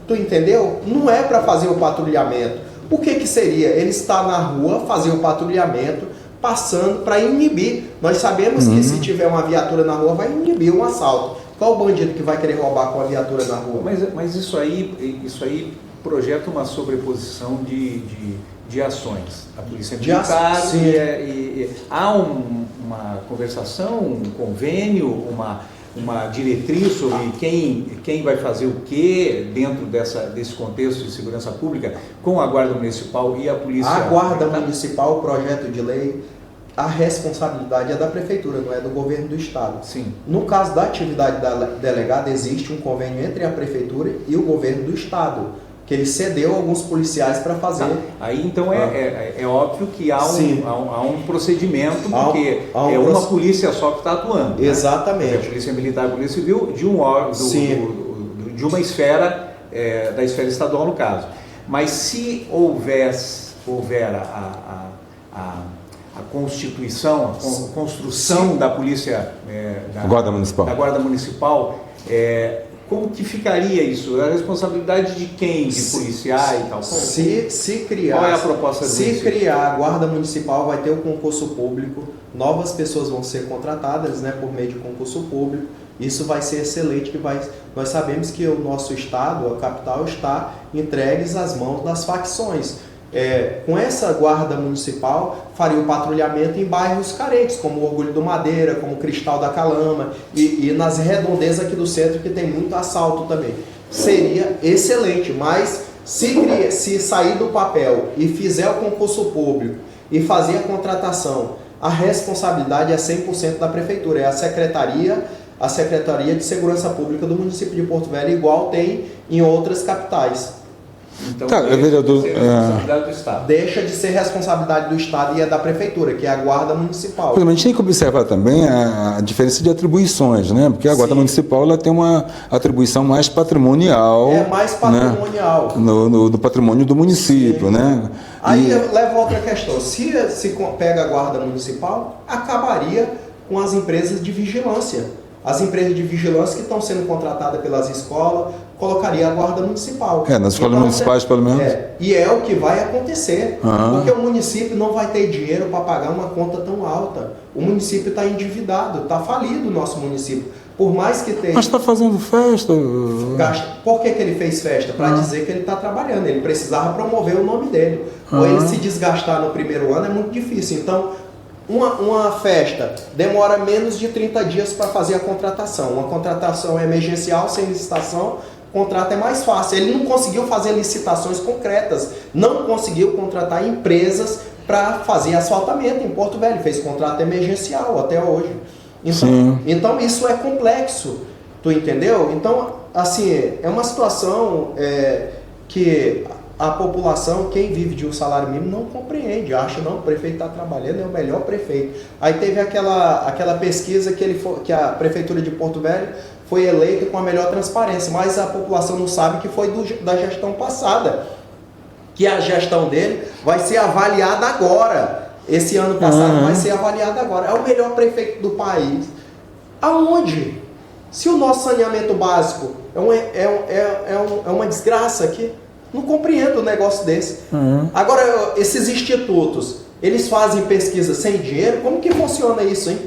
Tu entendeu? Não é para fazer o patrulhamento. O que seria? Ele está na rua, fazer o patrulhamento, passando para inibir. Nós sabemos que se tiver uma viatura na rua, vai inibir um assalto. Qual o bandido que vai querer roubar com a viatura na rua? Mas isso aí projeta uma sobreposição de ações. A polícia militar, há uma conversação, um convênio, uma diretriz sobre quem vai fazer o que dentro desse contexto de segurança pública com a Guarda Municipal e a Polícia... A Guarda Municipal, o projeto de lei, a responsabilidade é da prefeitura, não é do governo do estado. Sim. No caso da atividade delegada, existe um convênio entre a prefeitura e o governo do estado, que ele cedeu alguns policiais para fazer. Aí então é óbvio que há um procedimento, porque uma polícia só que está atuando. Exatamente. Né? A polícia militar e a polícia civil de uma esfera, da esfera estadual no caso. Mas se houver a constituição, a construção da polícia, da Guarda Municipal, como que ficaria isso? A responsabilidade de quem? De policiais e tal? Se criar, qual é a proposta disso? Se criar a Guarda Municipal, vai ter o concurso público, novas pessoas vão ser contratadas, né, por meio de concurso público. Isso vai ser excelente, nós sabemos que o nosso estado, a capital, está entregues às mãos das facções. Com essa guarda municipal, faria o patrulhamento em bairros carentes, como o Orgulho do Madeira, como o Cristal da Calama e nas redondezas aqui do centro, que tem muito assalto também. Seria excelente, mas se sair do papel e fizer o concurso público e fazer a contratação, a responsabilidade é 100% da prefeitura, é a Secretaria de Segurança Pública do município de Porto Velho, igual tem em outras capitais. Então, vereador, responsabilidade do Estado. Deixa de ser responsabilidade do Estado e é da Prefeitura, que é a Guarda Municipal. A gente tem que observar também a diferença de atribuições, né? Porque a Guarda Municipal ela tem uma atribuição mais patrimonial. Mais patrimonial. Né? No patrimônio do município, né? Aí leva outra questão. Se pega a Guarda Municipal, acabaria com as empresas de vigilância. As empresas de vigilância que estão sendo contratadas pelas escolas, colocaria a Guarda Municipal. Nas escolas municipais, pelo menos. E é o que vai acontecer. Porque o município não vai ter dinheiro para pagar uma conta tão alta. O município está endividado, está falido o nosso município. Por mais que tenha... Mas está fazendo festa. Por que ele fez festa? Para dizer que ele está trabalhando. Ele precisava promover o nome dele. Ou ele se desgastar no primeiro ano é muito difícil. Então, uma festa demora menos de 30 dias para fazer a contratação. Uma contratação emergencial, sem licitação, o contrato é mais fácil. Ele não conseguiu fazer licitações concretas, não conseguiu contratar empresas para fazer asfaltamento em Porto Velho, fez contrato emergencial até hoje. Então isso é complexo, tu entendeu? Então, assim, é uma situação que a população, quem vive de um salário mínimo, não compreende, acha, não, o prefeito está trabalhando, é o melhor prefeito. Aí teve aquela pesquisa que a Prefeitura de Porto Velho foi eleita com a melhor transparência, mas a população não sabe que foi da gestão passada, que a gestão dele vai ser avaliada agora. Esse ano passado vai ser avaliada agora. É o melhor prefeito do país. Aonde? Se o nosso saneamento básico é uma desgraça aqui, não compreendo um negócio desse. Agora, esses institutos, eles fazem pesquisa sem dinheiro? Como que funciona isso, hein?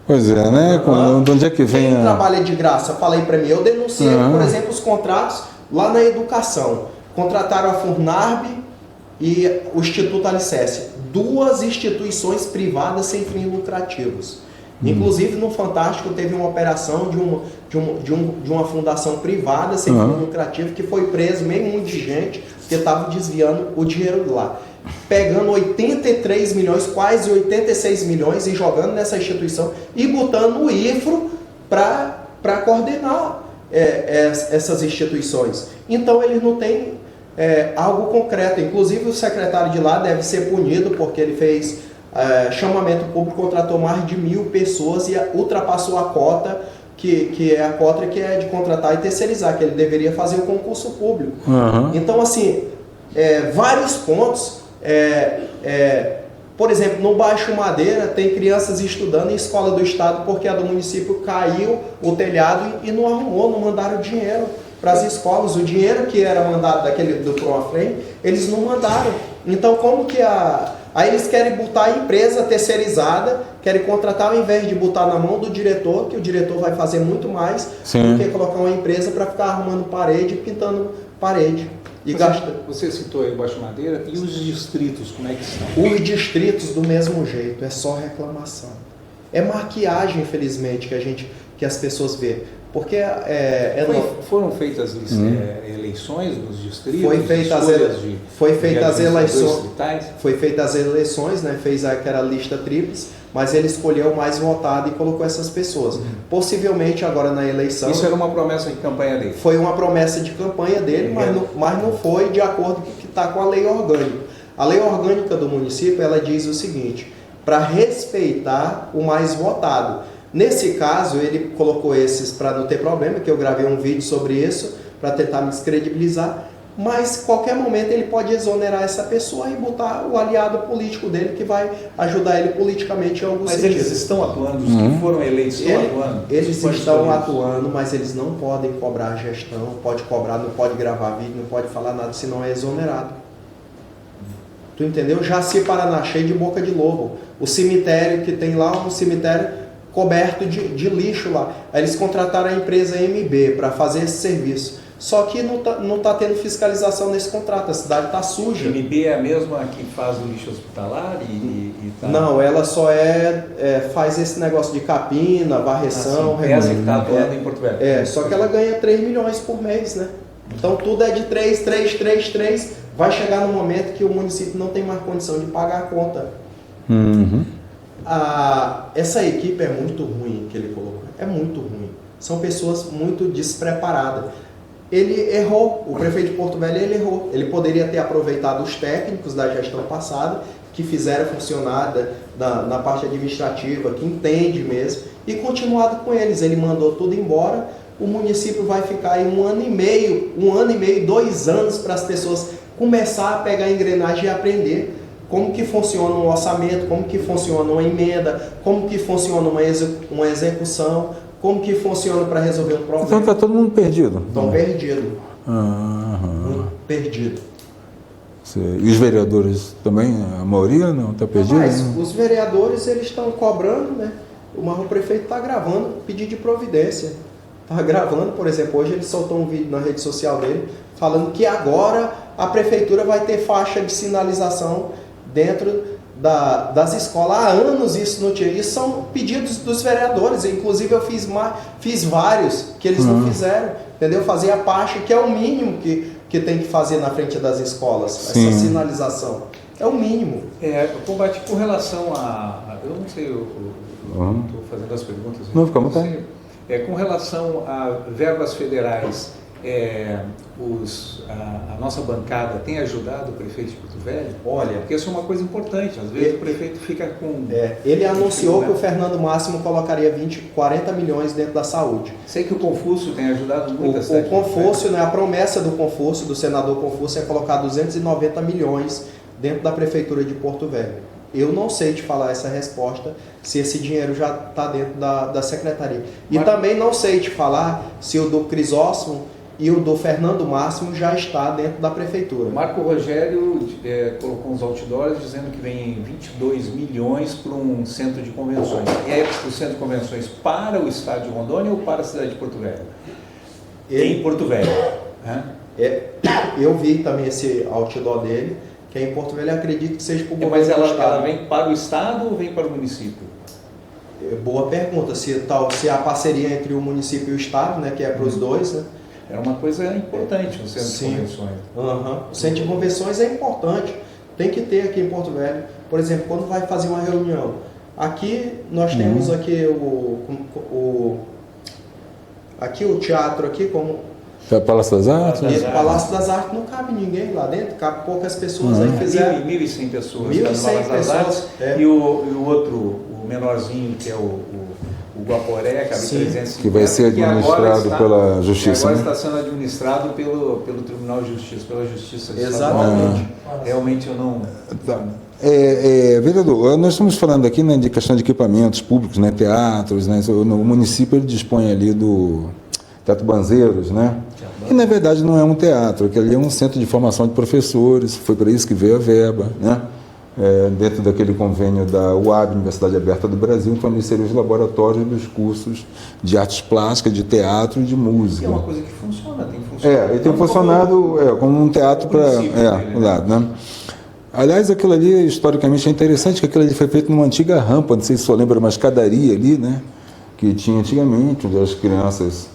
Pois é, né? De onde é que vem Quem trabalha de graça? Fala aí para mim. Eu denunciei, por exemplo, os contratos lá na educação. Contrataram a Furnarb e o Instituto Alicerce. 2 instituições privadas sem fins lucrativos. Inclusive, no Fantástico, teve uma operação de uma fundação privada sem fins lucrativos que foi preso meio mundo de gente que estava desviando o dinheiro de lá. Pegando 83 milhões, quase 86 milhões e jogando nessa instituição e botando o IFRO para coordenar essas instituições. Então, eles não têm algo concreto. Inclusive, o secretário de lá deve ser punido porque ele fez chamamento público, contratou mais de 1.000 pessoas e ultrapassou a cota, que é a cota que é de contratar e terceirizar, que ele deveria fazer o concurso público. Então, assim, vários pontos. Por exemplo, no Baixo Madeira tem crianças estudando em escola do estado porque a do município caiu o telhado e não arrumou, não mandaram dinheiro para as escolas. O dinheiro que era mandado do Proafrem, eles não mandaram. Então, como que aí eles querem botar a empresa terceirizada, querem contratar ao invés de botar na mão do diretor, que o diretor vai fazer muito mais do que colocar uma empresa para ficar arrumando parede, pintando parede. Você citou aí o Baixo Madeira, e os distritos, como é que estão? Os distritos do mesmo jeito, é só reclamação. É maquiagem, infelizmente, que as pessoas vê. Porque foram feitas eleições nos distritos? Foi feita as eleições, né? Fez aquela lista tríplice, mas ele escolheu o mais votado e colocou essas pessoas. Possivelmente agora na eleição... Isso era uma promessa de campanha dele? Foi uma promessa de campanha dele, mas não foi de acordo com o que está com a lei orgânica. A lei orgânica do município, ela diz o seguinte: para respeitar o mais votado. Nesse caso, ele colocou esses para não ter problema, que eu gravei um vídeo sobre isso, para tentar me descredibilizar, mas qualquer momento ele pode exonerar essa pessoa e botar o aliado político dele, que vai ajudar ele politicamente em alguns sentidos. Mas eles estão atuando, os que foram eleitos estão atuando? Eles estão atuando, mas eles não podem cobrar gestão, não pode gravar vídeo, não pode falar nada, senão é exonerado. Tu entendeu? Jaci Paraná, cheio de boca de lobo. O cemitério que tem lá, um cemitério coberto de lixo lá. Aí eles contrataram a empresa MB para fazer esse serviço. Só que não tá tendo fiscalização nesse contrato, a cidade está suja. A MB é a mesma que faz o lixo hospitalar? Não, ela só faz esse negócio de capina, varreção... Essa que está atuando em Porto Velho. Só que ela ganha 3 milhões por mês, né? Então tudo é de 3, vai chegar no momento que o município não tem mais condição de pagar a conta. Essa equipe é muito ruim que ele colocou, é muito ruim. São pessoas muito despreparadas. Ele errou, o prefeito de Porto Velho ele errou. Ele poderia ter aproveitado os técnicos da gestão passada, que fizeram funcionar na parte administrativa, que entende mesmo, e continuado com eles. Ele mandou tudo embora. O município vai ficar aí 1 ano e meio, 2 anos para as pessoas começar a pegar a engrenagem e aprender como que funciona um orçamento, como que funciona uma emenda, como que funciona uma execução, como que funciona para resolver um problema. Então está todo mundo perdido? Estão perdidos. Muito perdido. E os vereadores também, a maioria não está perdida? Mas os vereadores eles estão cobrando, né? O prefeito está gravando pedido de providência. Está gravando, por exemplo, hoje ele soltou um vídeo na rede social dele falando que agora a prefeitura vai ter faixa de sinalização dentro das escolas. Há anos isso não tinha. Isso são pedidos dos vereadores. Inclusive eu fiz vários que eles não fizeram. Entendeu? Fazer a faixa, que é o mínimo que tem que fazer na frente das escolas. Sim. Essa sinalização. É o mínimo. Combate com relação a... Eu não sei, eu estou fazendo as perguntas. Não, fica à vontade. Com relação a verbas federais, a nossa bancada tem ajudado o prefeito de Porto Velho? Olha, porque isso é uma coisa importante. Às vezes o prefeito fica com... ele anunciou que o Fernando Máximo colocaria 40 milhões dentro da saúde. Sei que o Confúcio tem ajudado muito. O Confúcio, né, a promessa do Confúcio, do senador Confúcio, é colocar 290 milhões dentro da prefeitura de Porto Velho. Eu não sei te falar essa resposta, se esse dinheiro já está dentro da secretaria. E também não sei te falar se o do Crisóstomo e o do Fernando Máximo já está dentro da prefeitura. Marco Rogério colocou uns outdoors dizendo que vem 22 milhões para um centro de convenções. É o centro de convenções para o estado de Rondônia ou para a cidade de Porto Velho? Em Porto Velho. Eu vi também esse outdoor dele, que é em Porto Velho, acredito que seja para o governo Mas do estado. ela vem para o estado ou vem para o município? Boa pergunta, se a parceria entre o município e o estado, né, que é para os dois, né? Era uma coisa importante o centro de convenções. O centro de convenções é importante, tem que ter aqui em Porto Velho. Por exemplo, quando vai fazer uma reunião, aqui nós temos aqui o teatro aqui, como É Palácio das Artes? o Palácio das Artes não cabe ninguém lá dentro, cabe poucas pessoas. Aí fizeram 1.100 pessoas. 1.100 pessoas. E o outro, o menorzinho, que é o Guaporé, cabe 350. Que vai ser administrado pela Justiça. Que agora está sendo administrado pelo Tribunal de Justiça, pela Justiça de Exatamente. Realmente eu não... Vereador, nós estamos falando aqui, né, de questão de equipamentos públicos, né, teatros, né, o município ele dispõe ali do Teatro Banzeiros, né, que na verdade não é um teatro, que ali é um centro de formação de professores, foi para isso que veio a verba, né, dentro daquele convênio da UAB, Universidade Aberta do Brasil, então ali seriam os laboratórios dos cursos de artes plásticas, de teatro e de música. É uma coisa que funciona, tem funcionado. Ele tem funcionado como um teatro para lado, né? Aliás, aquilo ali, historicamente, é interessante que aquilo ali foi feito numa antiga rampa, não sei se você lembra, uma escadaria ali, né? Que tinha antigamente, onde as crianças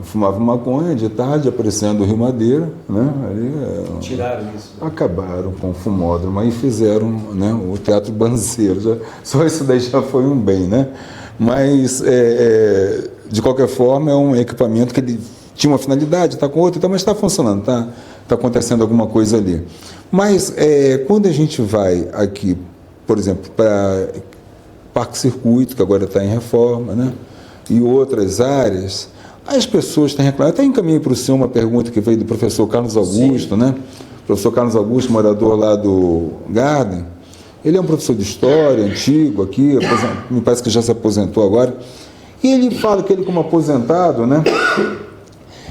fumavam maconha de tarde, aparecendo o Rio Madeira, né? Ali, tiraram isso. Acabaram com o fumódromo e fizeram, né, o Teatro Banzeiro. Só isso daí já foi um bem, né? Mas, de qualquer forma, é um equipamento que ele tinha uma finalidade, está com outra, mas está funcionando, está acontecendo alguma coisa ali. Mas, quando a gente vai aqui, por exemplo, para Parque Circuito, que agora está em reforma, né? E outras áreas, as pessoas têm reclamado. Até encaminhei para o senhor uma pergunta que veio do professor Carlos Augusto, né? O professor Carlos Augusto, morador lá do Garden. Ele é um professor de história, antigo aqui, me parece que já se aposentou agora. E ele fala que ele, como aposentado, né?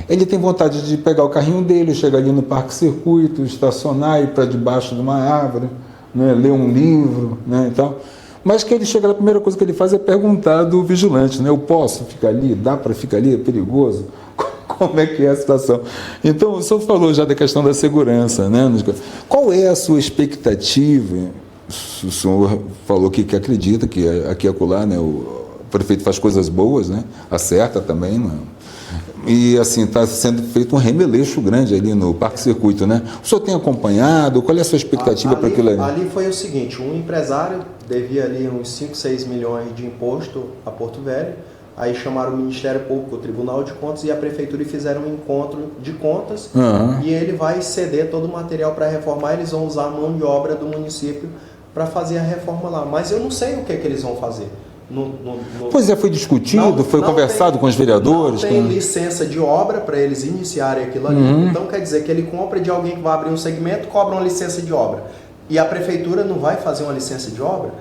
Ele tem vontade de pegar o carrinho dele, chegar ali no Parque Circuito, estacionar, ir para debaixo de uma árvore, né? Ler um livro, né? E tal. Mas que ele chega, a primeira coisa que ele faz é perguntar do vigilante, né? Eu posso ficar ali? Dá para ficar ali? É perigoso? Como é que é a situação? Então, o senhor falou já da questão da segurança, né? Qual é a sua expectativa? O senhor falou que acredita que aqui e acolá, né, o prefeito faz coisas boas, né? Acerta também, né? E assim, está sendo feito um remeleixo grande ali no Parque Circuito, né? O senhor tem acompanhado? Qual é a sua expectativa para aquilo ali? Ali foi o seguinte, um empresário devia ali uns 5, 6 milhões de imposto a Porto Velho, aí chamaram o Ministério Público, o Tribunal de Contas e a Prefeitura e fizeram um encontro de contas, e ele vai ceder todo o material para reformar, eles vão usar a mão de obra do município para fazer a reforma lá, mas eu não sei o que eles vão fazer. Pois foi discutido, foi conversado com os vereadores? Não tem licença de obra para eles iniciarem aquilo ali. Então quer dizer que ele compra de alguém que vai abrir um segmento, cobra uma licença de obra. E a prefeitura não vai fazer uma licença de obra?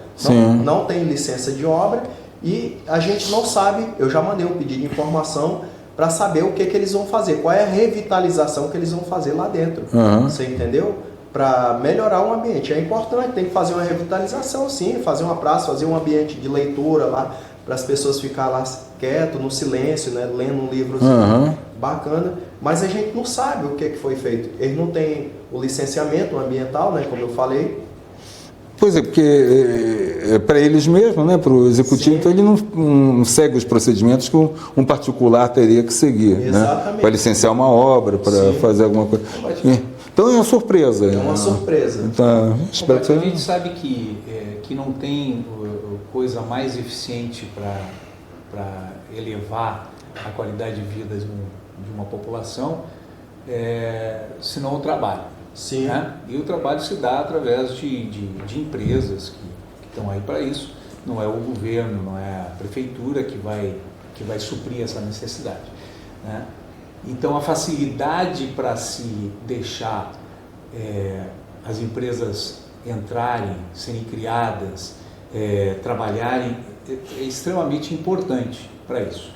Não tem licença de obra e a gente não sabe, eu já mandei um pedido de informação para saber o que eles vão fazer, qual é a revitalização que eles vão fazer lá dentro. Você entendeu? Para melhorar o ambiente. É importante, tem que fazer uma revitalização, sim, fazer uma praça, fazer um ambiente de leitura lá, para as pessoas ficarem lá quieto, no silêncio, né, lendo um livro bacana, mas a gente não sabe o que foi feito. Eles não têm o licenciamento ambiental, né, como eu falei. Pois é, porque para eles mesmos, né, para o executivo, então ele não segue os procedimentos que um particular teria que seguir, né, para licenciar uma obra, para fazer alguma coisa. Então é uma surpresa. É uma surpresa. Então, espero que a gente sabe que não tem coisa mais eficiente para elevar a qualidade de vida de uma população, senão o trabalho. Sim. Né? E o trabalho se dá através de empresas que estão aí para isso. Não é o governo, não é a prefeitura que vai suprir essa necessidade. Né? Então, a facilidade para se deixar as empresas entrarem, serem criadas, trabalharem, é extremamente importante para isso.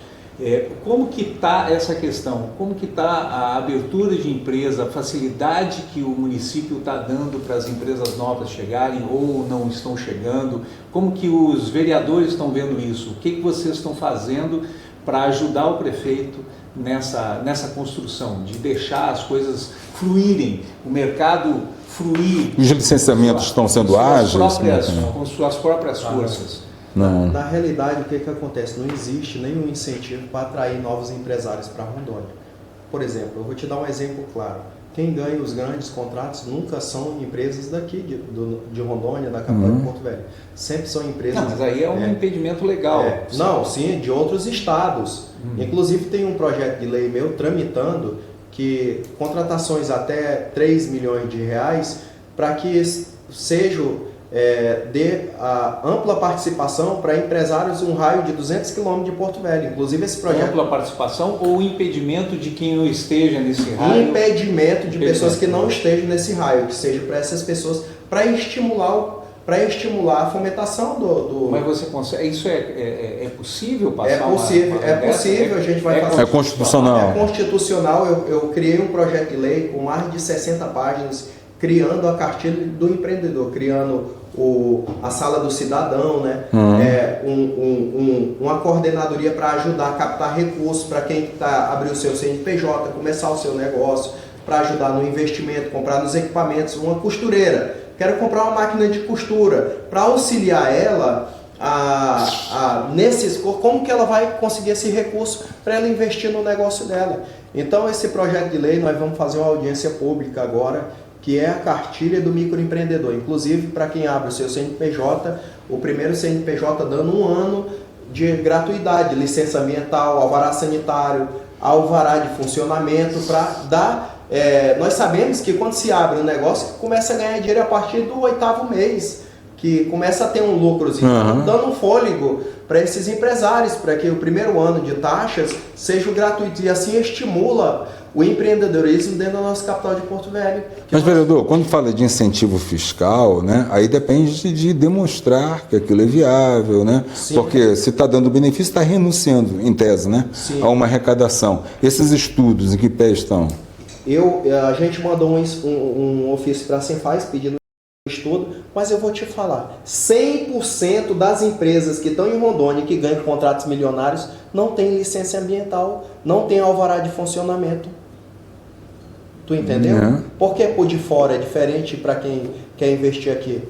Como que está essa questão? Como que está a abertura de empresa, a facilidade que o município está dando para as empresas novas chegarem ou não estão chegando? Como que os vereadores estão vendo isso? O que vocês estão fazendo para ajudar o prefeito nessa construção, de deixar as coisas fluírem, o mercado fluir? Os licenciamentos estão sendo ágeis? Com suas próprias forças. Não. Na realidade, o que acontece? Não existe nenhum incentivo para atrair novos empresários para Rondônia. Por exemplo, eu vou te dar um exemplo claro. Quem ganha os grandes contratos nunca são empresas daqui de Rondônia, da capital de Porto Velho. Sempre são empresas... Não, mas aí é um impedimento legal. Não, sim, de outros estados. Inclusive tem um projeto de lei meu tramitando que contratações até 3 milhões de reais para que sejam... dê a ampla participação para empresários um raio de 200 km de Porto Velho. Inclusive esse projeto... Ampla participação ou impedimento de quem não esteja nesse raio? Impedimento de pessoas que não estejam nesse raio, que seja para essas pessoas, para estimular a fomentação do... Mas você consegue... Isso é possível passar? É possível, a gente vai fazer... É constitucional. É constitucional, eu criei um projeto de lei com mais de 60 páginas, criando a cartilha do empreendedor, criando a sala do cidadão, né? Uma coordenadoria para ajudar a captar recursos para quem está abrir o seu CNPJ, começar o seu negócio, para ajudar no investimento, comprar nos equipamentos, uma costureira. Quero comprar uma máquina de costura para auxiliar ela como que ela vai conseguir esse recurso para ela investir no negócio dela. Então esse projeto de lei nós vamos fazer uma audiência pública agora, que é a cartilha do microempreendedor. Inclusive, para quem abre o seu CNPJ, o primeiro CNPJ dando 1 ano de gratuidade, licença ambiental, alvará sanitário, alvará de funcionamento, para dar... nós sabemos que quando se abre um negócio, começa a ganhar dinheiro a partir do 8º mês, que começa a ter um lucrozinho, dando um fôlego para esses empresários, para que o primeiro ano de taxas seja gratuito, e assim estimula o empreendedorismo dentro da nossa capital de Porto Velho. Mas, vereador, quando fala de incentivo fiscal, né, aí depende de demonstrar que aquilo é viável, né? Sim. Porque se está dando benefício, está renunciando, em tese, né, a uma arrecadação. Esses estudos, em que pé estão? A gente mandou um ofício para a Senfaz pedindo estudo, mas eu vou te falar, 100% das empresas que estão em Rondônia, que ganham contratos milionários, não tem licença ambiental, não tem alvará de funcionamento. Tu entendeu? Porque por de fora é diferente para quem quer investir aqui.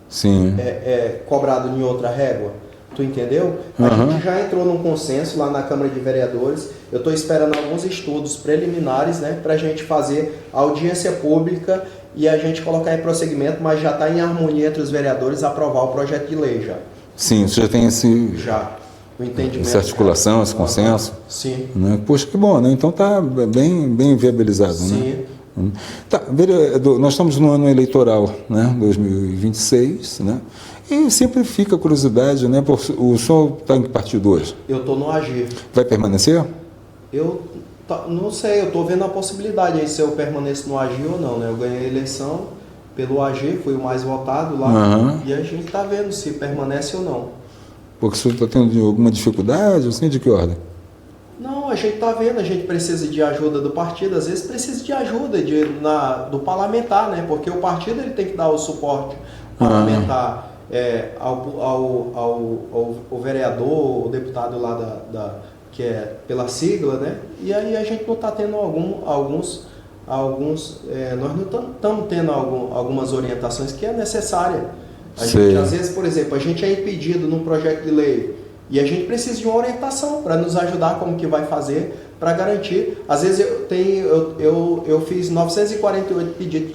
Sim. É cobrado em outra régua. Tu entendeu? A gente já entrou num consenso lá na Câmara de Vereadores. Eu estou esperando alguns estudos preliminares, né, para a gente fazer audiência pública e a gente colocar em prosseguimento, mas já está em harmonia entre os vereadores aprovar o projeto de lei já. Sim, você já tem o entendimento. Essa articulação, esse consenso? Sim. Né? Poxa, que bom, né? Então está bem viabilizado, sim, né? Tá, vereador, nós estamos no ano eleitoral, né? 2026, né? E sempre fica a curiosidade, né? O senhor está em que partido hoje? Eu estou no AGIR. Vai permanecer? Eu não sei, eu estou vendo a possibilidade aí se eu permaneço no AGIR ou não, né? Eu ganhei a eleição pelo AGIR, fui o mais votado lá, e a gente está vendo se permanece ou não. Porque o senhor está tendo alguma dificuldade, assim, de que ordem? Não, a gente está vendo, a gente precisa de ajuda do partido, às vezes precisa de ajuda do parlamentar, né? Porque o partido ele tem que dar o suporte parlamentar ao vereador, o deputado lá que é pela sigla, né? E aí a gente não está tendo nós não estamos tendo algumas orientações que é necessária. A gente, às vezes, por exemplo, a gente é impedido num projeto de lei e a gente precisa de uma orientação para nos ajudar como que vai fazer para garantir. Às vezes eu fiz 948 pedidos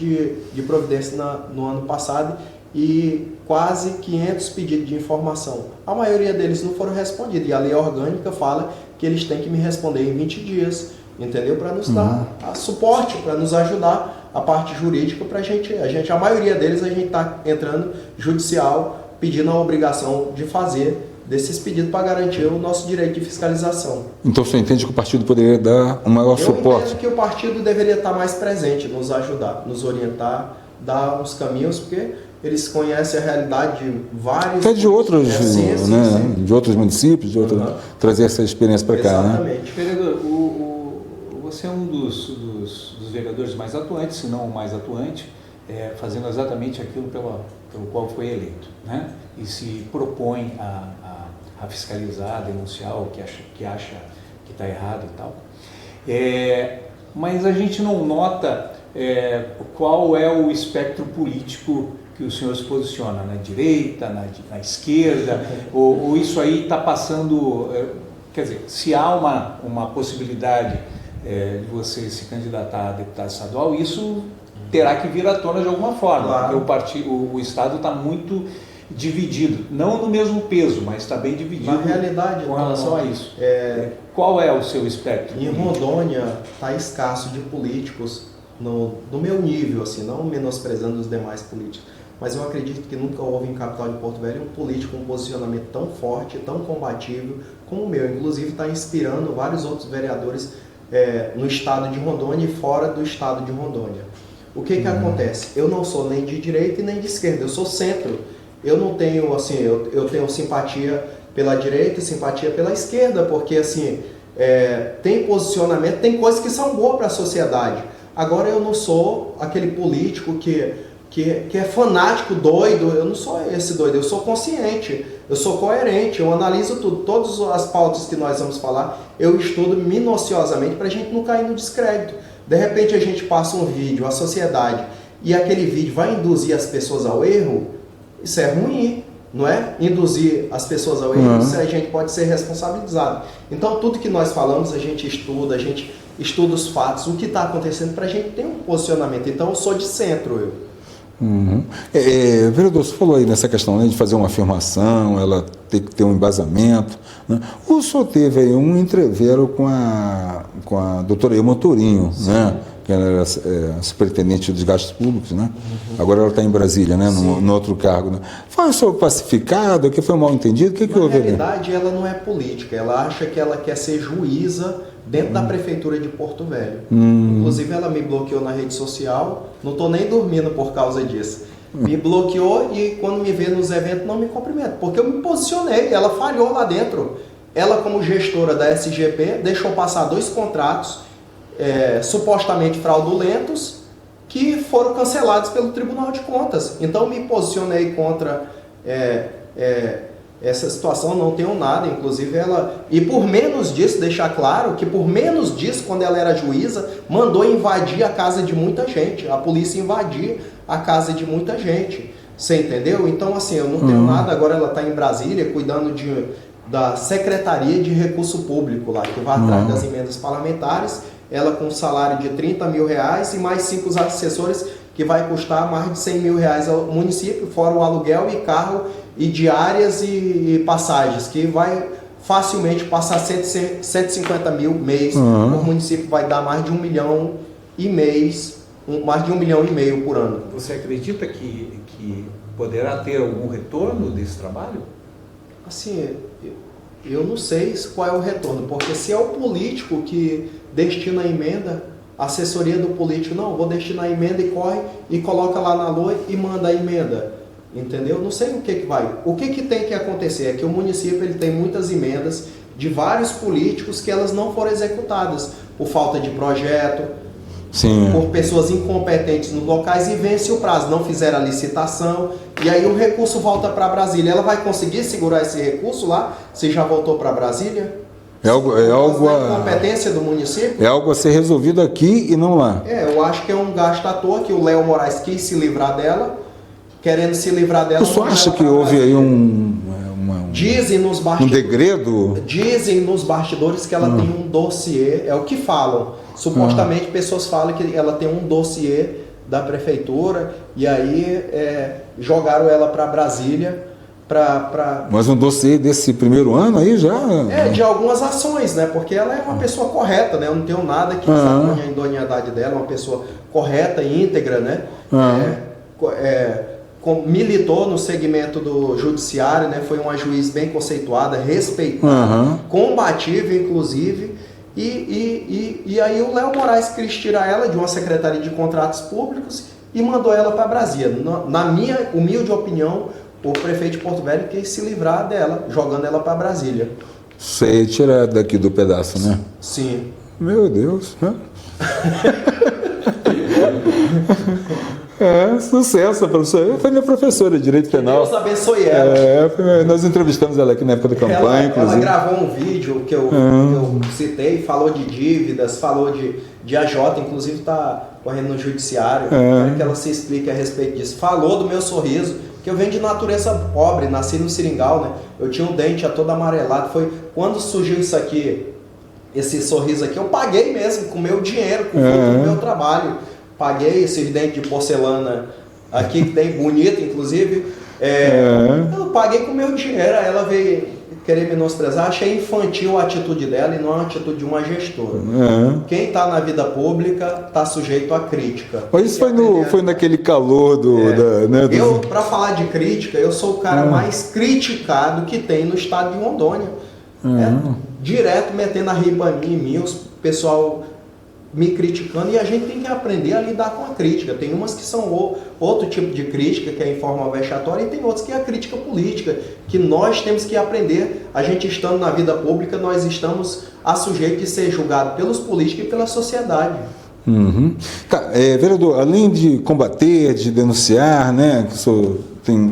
de providência no ano passado e quase 500 pedidos de informação. A maioria deles não foram respondidos e a lei orgânica fala que eles têm que me responder em 20 dias, entendeu? Para nos dar suporte, para nos ajudar a parte jurídica para a maioria deles a gente está entrando judicial pedindo a obrigação de fazer desses pedidos para garantir o nosso direito de fiscalização. Então você entende que o partido poderia dar um maior suporte? Eu entendo que o partido deveria estar mais presente, nos ajudar, nos orientar, dar uns caminhos, porque eles conhecem a realidade de vários... Até de outros, sim, de outros municípios, trazer essa experiência para cá, né? Exatamente. Vereador, você é um dos vereadores mais atuantes, se não o mais atuante, fazendo exatamente aquilo pelo qual foi eleito, né? E se propõe a fiscalizar, a denunciar o que acha que está errado e tal. Mas a gente não nota qual é o espectro político que o senhor se posiciona, na direita, na esquerda, ou isso aí está passando... Quer dizer, se há uma possibilidade de você se candidatar a deputado estadual, isso terá que vir à tona de alguma forma, claro. Porque o Estado está muito dividido, não no mesmo peso, mas está bem dividido na realidade, com relação a isso. Qual é o seu espectro? Em Rondônia está escasso de políticos no meu nível, assim, não menosprezando os demais políticos, mas eu acredito que nunca houve em capital de Porto Velho um político com um posicionamento tão forte, tão combativo como o meu. Inclusive está inspirando vários outros vereadores no estado de Rondônia e fora do estado de Rondônia. O que acontece? Eu não sou nem de direita e nem de esquerda, eu sou centro. Eu não tenho, assim, eu tenho simpatia pela direita e simpatia pela esquerda, porque, assim, tem posicionamento, tem coisas que são boas para a sociedade. Agora, eu não sou aquele político que é fanático, doido. Eu não sou esse doido, eu sou consciente, eu sou coerente, eu analiso tudo, todas as pautas que nós vamos falar, eu estudo minuciosamente para a gente não cair no descrédito. De repente, a gente passa um vídeo à sociedade e aquele vídeo vai induzir as pessoas ao erro. Isso é ruim, não é? Induzir as pessoas ao erro, isso a gente pode ser responsabilizado. Então, tudo que nós falamos, a gente estuda os fatos, o que está acontecendo, para a gente ter um posicionamento. Então, eu sou de centro, vereador, você falou aí nessa questão, né, de fazer uma afirmação, ela tem que ter um embasamento, né? O senhor teve aí um entrevero com a doutora Ilma Tourinho, né? Que ela era superintendente dos gastos públicos, né? Agora ela está em Brasília, né? No outro cargo, né? Foi sobre pacificado, que foi mal entendido, o que houve? Na realidade, ela não é política, ela acha que ela quer ser juíza dentro da prefeitura de Porto Velho. Inclusive, ela me bloqueou na rede social, não estou nem dormindo por causa disso. Me bloqueou e quando me vê nos eventos não me cumprimenta, porque eu me posicionei, ela falhou lá dentro. Ela, como gestora da SGP, deixou passar 2 contratos supostamente fraudulentos que foram cancelados pelo Tribunal de Contas. Então me posicionei contra essa situação, não tenho nada, inclusive ela... E por menos disso, deixar claro que por menos disso, quando ela era juíza, mandou invadir a casa de muita gente, a polícia invadir a casa de muita gente, você entendeu? Então assim, eu não tenho nada, agora ela está em Brasília cuidando da Secretaria de Recurso Público lá, que vai atrás das emendas parlamentares. Ela com um salário de R$30 mil e mais 5 assessores, que vai custar mais de R$100 mil ao município, fora o aluguel e carro e diárias e passagens, que vai facilmente passar 150 mil mês. O município vai dar mais de 1 milhão e mais de 1,5 milhão por ano. Você acredita que poderá ter algum retorno desse trabalho? Assim, eu não sei qual é o retorno, porque se é o político que destina a emenda, a assessoria do político, não, vou destinar a emenda e corre e coloca lá na LOA e manda a emenda, entendeu? Não sei o que vai. O que tem que acontecer é que o município ele tem muitas emendas de vários políticos que elas não foram executadas por falta de projeto, por pessoas incompetentes nos locais e vence o prazo, não fizeram a licitação e aí o recurso volta para Brasília. Ela vai conseguir segurar esse recurso lá se já voltou para Brasília? É algo a competência do município? É algo a ser resolvido aqui e não lá. Eu acho que é um gasto à toa que o Léo Moraes quis se livrar dela, querendo se livrar dela. O senhor acha que houve aí dizem nos bastidores, degredo? Dizem nos bastidores que ela tem um dossiê, é o que falam. Supostamente pessoas falam que ela tem um dossiê da prefeitura e aí jogaram ela para Brasília. Mas um dossiê desse primeiro ano aí já? De algumas ações, né? Porque ela é uma pessoa correta, né? Eu não tenho nada que exatamente a idoneidade dela, é uma pessoa correta e íntegra, né? Militou no segmento do judiciário, né? Foi uma juiz bem conceituada, respeitada, combativa, inclusive. E aí o Léo Moraes quis tirar ela de uma secretaria de contratos públicos e mandou ela para Brasília. Na minha humilde opinião, o prefeito de Porto Velho quis se livrar dela, jogando ela para Brasília. Você tira daqui do pedaço, né? Sim. Meu Deus, né? Sucesso, professora. Foi minha professora de Direito Penal. Deus abençoe ela. Nós entrevistamos ela aqui na época da campanha, ela gravou um vídeo que eu citei, falou de dívidas, falou de AJ, inclusive está correndo no judiciário. Quero que ela se explique a respeito disso. Falou do meu sorriso, que eu venho de natureza pobre, nasci no Seringal, né? Eu tinha um dente todo amarelado. Foi quando surgiu isso aqui, esse sorriso aqui, eu paguei mesmo com o meu dinheiro, com o meu trabalho. Paguei esses dentes de porcelana aqui, que tem bonito, inclusive. Eu paguei com o meu dinheiro. Ela veio querer menosprezar. Achei infantil a atitude dela e não a atitude de uma gestora. Quem está na vida pública está sujeito à crítica. Mas isso foi naquele calor Eu, para falar de crítica, eu sou o cara mais criticado que tem no estado de Rondônia. Direto metendo a riba em mim, o pessoal me criticando, e a gente tem que aprender a lidar com a crítica. Tem umas que são outro tipo de crítica, que é em forma vexatória, e tem outras que é a crítica política, que nós temos que aprender. A gente estando na vida pública, nós estamos a sujeito de ser julgado pelos políticos e pela sociedade. Tá, vereador, além de combater, de denunciar, né, que o senhor tem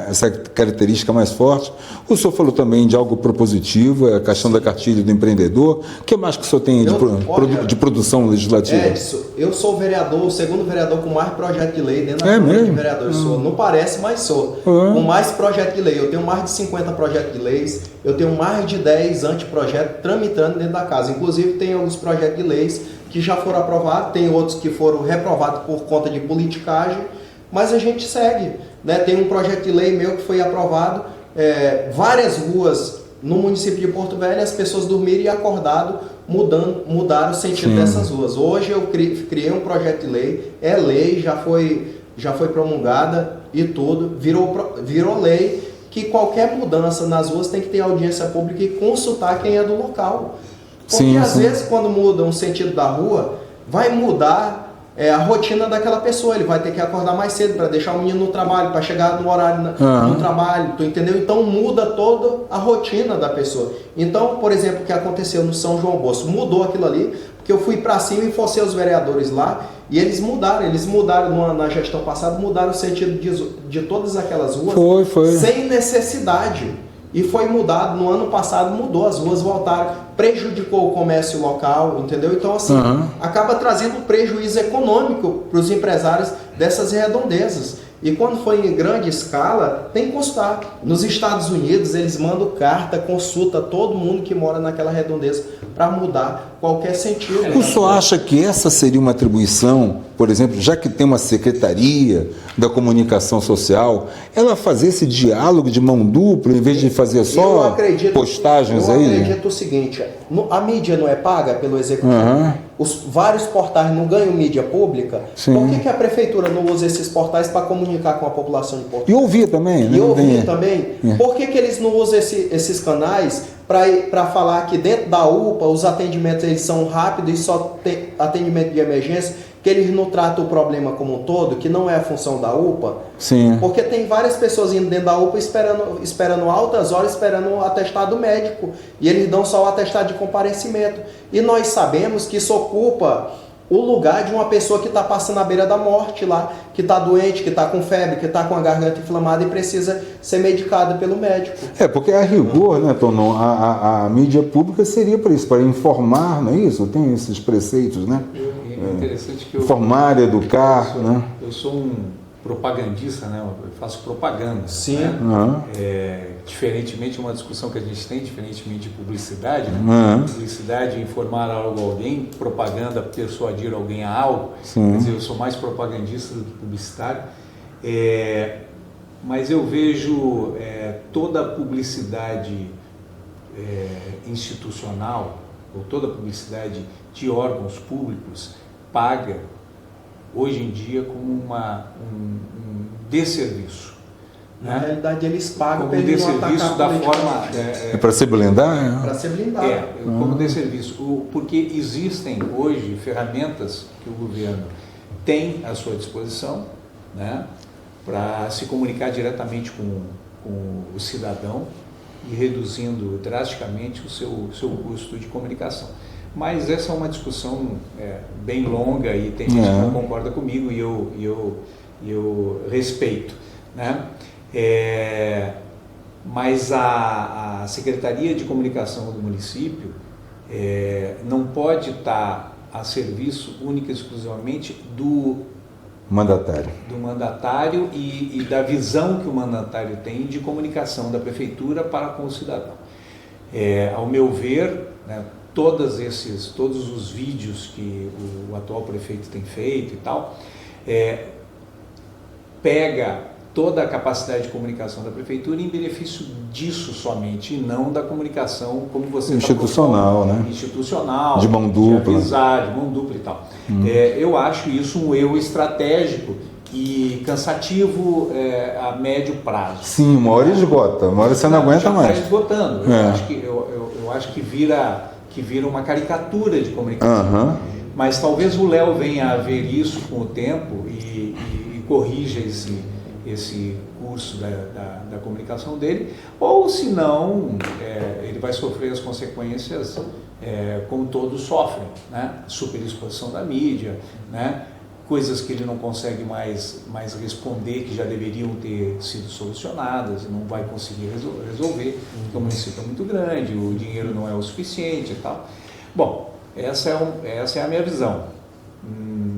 essa característica mais forte, o senhor falou também de algo propositivo, a questão da cartilha do empreendedor. O que mais que o senhor tem de produção legislativa? Eu sou o segundo vereador com mais projeto de lei dentro da Câmara de Vereadores. Não parece, mas sou. Com mais projeto de lei. Eu tenho mais de 50 projetos de leis, eu tenho mais de 10 anteprojetos tramitando dentro da casa. Inclusive, tem alguns projetos de leis que já foram aprovados, tem outros que foram reprovados por conta de politicagem, mas a gente segue, né? Tem um projeto de lei meu que foi aprovado, várias ruas no município de Porto Velho, as pessoas dormiram e acordaram, mudaram o sentido dessas ruas. Hoje eu criei um projeto de lei, lei, já foi promulgada e tudo, virou lei, que qualquer mudança nas ruas tem que ter audiência pública e consultar quem é do local. Porque às vezes quando muda um sentido da rua, vai mudar a rotina daquela pessoa. Ele vai ter que acordar mais cedo para deixar o menino no trabalho, para chegar no horário no trabalho, tu entendeu? Então muda toda a rotina da pessoa. Então, por exemplo, o que aconteceu no São João Bosco, mudou aquilo ali, porque eu fui para cima e forcei os vereadores lá, e eles mudaram na gestão passada, mudaram o sentido de todas aquelas ruas sem necessidade. E foi mudado, no ano passado mudou, as ruas voltaram, prejudicou o comércio local, entendeu? Então assim, acaba trazendo prejuízo econômico para os empresários dessas redondezas. E quando foi em grande escala, tem que constar. Nos Estados Unidos, eles mandam carta, consulta todo mundo que mora naquela redondeza para mudar qualquer sentido. O senhor acha que essa seria uma atribuição, por exemplo, já que tem uma Secretaria da Comunicação Social, ela fazer esse diálogo de mão dupla, em vez de fazer só postagens aí? Eu acredito o seguinte, a mídia não é paga pelo Executivo? Vários portais não ganham mídia pública? Por que a Prefeitura não usa esses portais para comunicar com a população de Porto Velho? E ouvir também, né? Por que eles não usam esses canais para falar que dentro da UPA os atendimentos eles são rápidos e só tem atendimento de emergência, que eles não tratam o problema como um todo, que não é a função da UPA? Porque tem várias pessoas indo dentro da UPA esperando altas horas, esperando o atestado médico, e eles dão só o atestado de comparecimento. E nós sabemos que isso ocupa o lugar de uma pessoa que está passando à beira da morte lá, que está doente, que está com febre, que está com a garganta inflamada e precisa ser medicada pelo médico. Porque a rigor, né, Tonon, a mídia pública seria para isso, para informar, não é isso? Tem esses preceitos, né? É interessante que informar, educar, né? Eu sou um propagandista, né? Eu faço propaganda. Sim. Né? Diferentemente de uma discussão que a gente tem, diferentemente de publicidade, né? Publicidade é informar algo a alguém, propaganda persuadir alguém a algo. Quer dizer, eu sou mais propagandista do que publicitário. Mas eu vejo toda a publicidade institucional, ou toda a publicidade de órgãos públicos, paga hoje em dia como um desserviço. Na realidade, eles pagam como desserviço da forma... para se blindar? Para se blindar. Como desserviço. Porque existem hoje ferramentas que o governo tem à sua disposição, né, para se comunicar diretamente com o cidadão e reduzindo drasticamente o seu custo de comunicação. Mas essa é uma discussão bem longa e tem gente que não concorda comigo e eu respeito, né? Mas a Secretaria de Comunicação do município não pode estar a serviço única e exclusivamente do mandatário e da visão que o mandatário tem de comunicação da prefeitura para com o cidadão. Ao meu ver, né, todos os vídeos que o atual prefeito tem feito e tal, pega toda a capacidade de comunicação da prefeitura em benefício disso somente, e não da comunicação como você institucional, né? Institucional, de mão dupla, de avisar, de mão dupla e tal. Eu acho isso um erro estratégico e cansativo a médio prazo. Sim, uma hora esgota, uma hora você não aguenta mais. Está esgotando. Eu acho que vira uma caricatura de comunicação. Mas talvez o Léo venha a ver isso com o tempo e corrija esse curso da comunicação dele, ou se não, ele vai sofrer as consequências como todos sofrem, né? Superexposição da mídia, né? Coisas que ele não consegue mais responder, que já deveriam ter sido solucionadas e não vai conseguir resolver, porque o município é muito grande, o dinheiro não é o suficiente e tal. Bom, essa é a minha visão.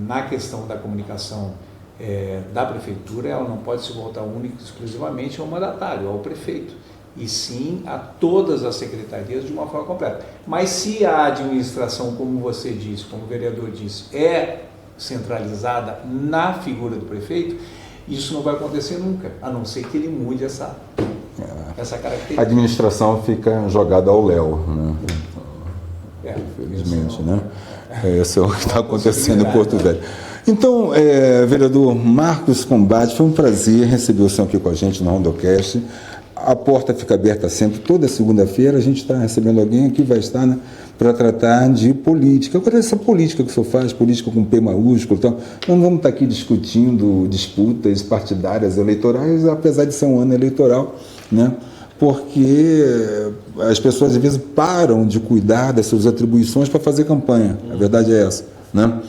Na questão da comunicação da prefeitura, ela não pode se voltar única e exclusivamente ao mandatário, ao prefeito, e sim a todas as secretarias de uma forma completa. Mas se a administração, como você disse, como o vereador disse, é centralizada na figura do prefeito, isso não vai acontecer nunca, a não ser que ele mude essa característica. A administração fica jogada ao Léo, né? Infelizmente, né? Isso é o que está acontecendo em Porto Velho. Então, vereador Marcos Combate, foi um prazer receber o senhor aqui com a gente no Rondocast. A porta fica aberta sempre, toda segunda-feira a gente está recebendo alguém que vai estar, né, para tratar de política. Agora, essa política que o senhor faz, política com P maiúsculo, então, nós não vamos estar aqui discutindo disputas partidárias eleitorais, apesar de ser um ano eleitoral, né? Porque as pessoas às vezes param de cuidar das suas atribuições para fazer campanha. A verdade é essa, né?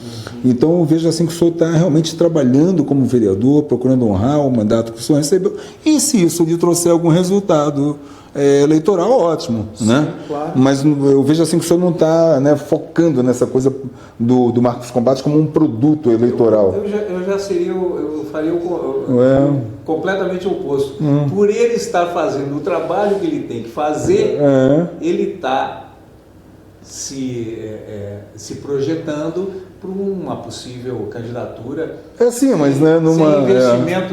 Então eu vejo assim que o senhor está realmente trabalhando como vereador, procurando honrar o mandato que o senhor recebeu, e se isso lhe trouxer algum resultado eleitoral, ótimo, sim, né? Claro. Mas eu vejo assim que o senhor não está, né, focando nessa coisa do Marcos Combate como um produto eleitoral. Eu faria completamente o oposto. Por ele estar fazendo o trabalho que ele tem que fazer, ele está se projetando para uma possível candidatura mas né,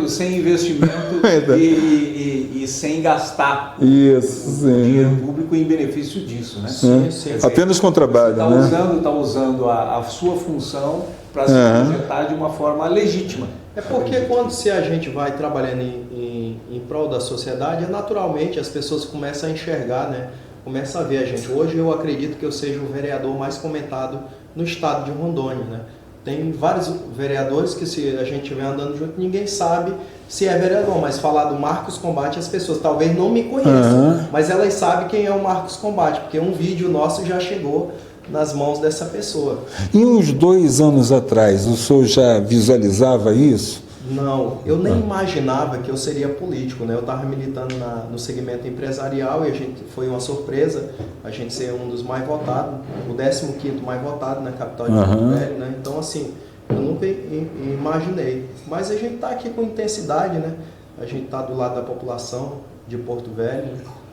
sem investimento e sem gastar o dinheiro público em benefício disso, né? Sim. Apenas com trabalho, Está usando a sua função para se projetar de uma forma legítima. Porque se a gente vai trabalhando em prol da sociedade, naturalmente as pessoas começam a enxergar, né? Começa a ver a gente. Hoje eu acredito que eu seja o vereador mais comentado no estado de Rondônia, né? Tem vários vereadores que, se a gente estiver andando junto, ninguém sabe se é vereador, mas falar do Marcos Combate, as pessoas talvez não me conheçam, mas elas sabem quem é o Marcos Combate, porque um vídeo nosso já chegou nas mãos dessa pessoa. E uns 2 anos atrás, o senhor já visualizava isso? Não, eu nem imaginava que eu seria político, né? Eu estava militando no segmento empresarial e foi uma surpresa a gente ser um dos mais votados, o 15º mais votado na capital de Porto Velho, né? Então, assim, eu nunca imaginei. Mas a gente está aqui com intensidade, né? A gente está do lado da população de Porto Velho,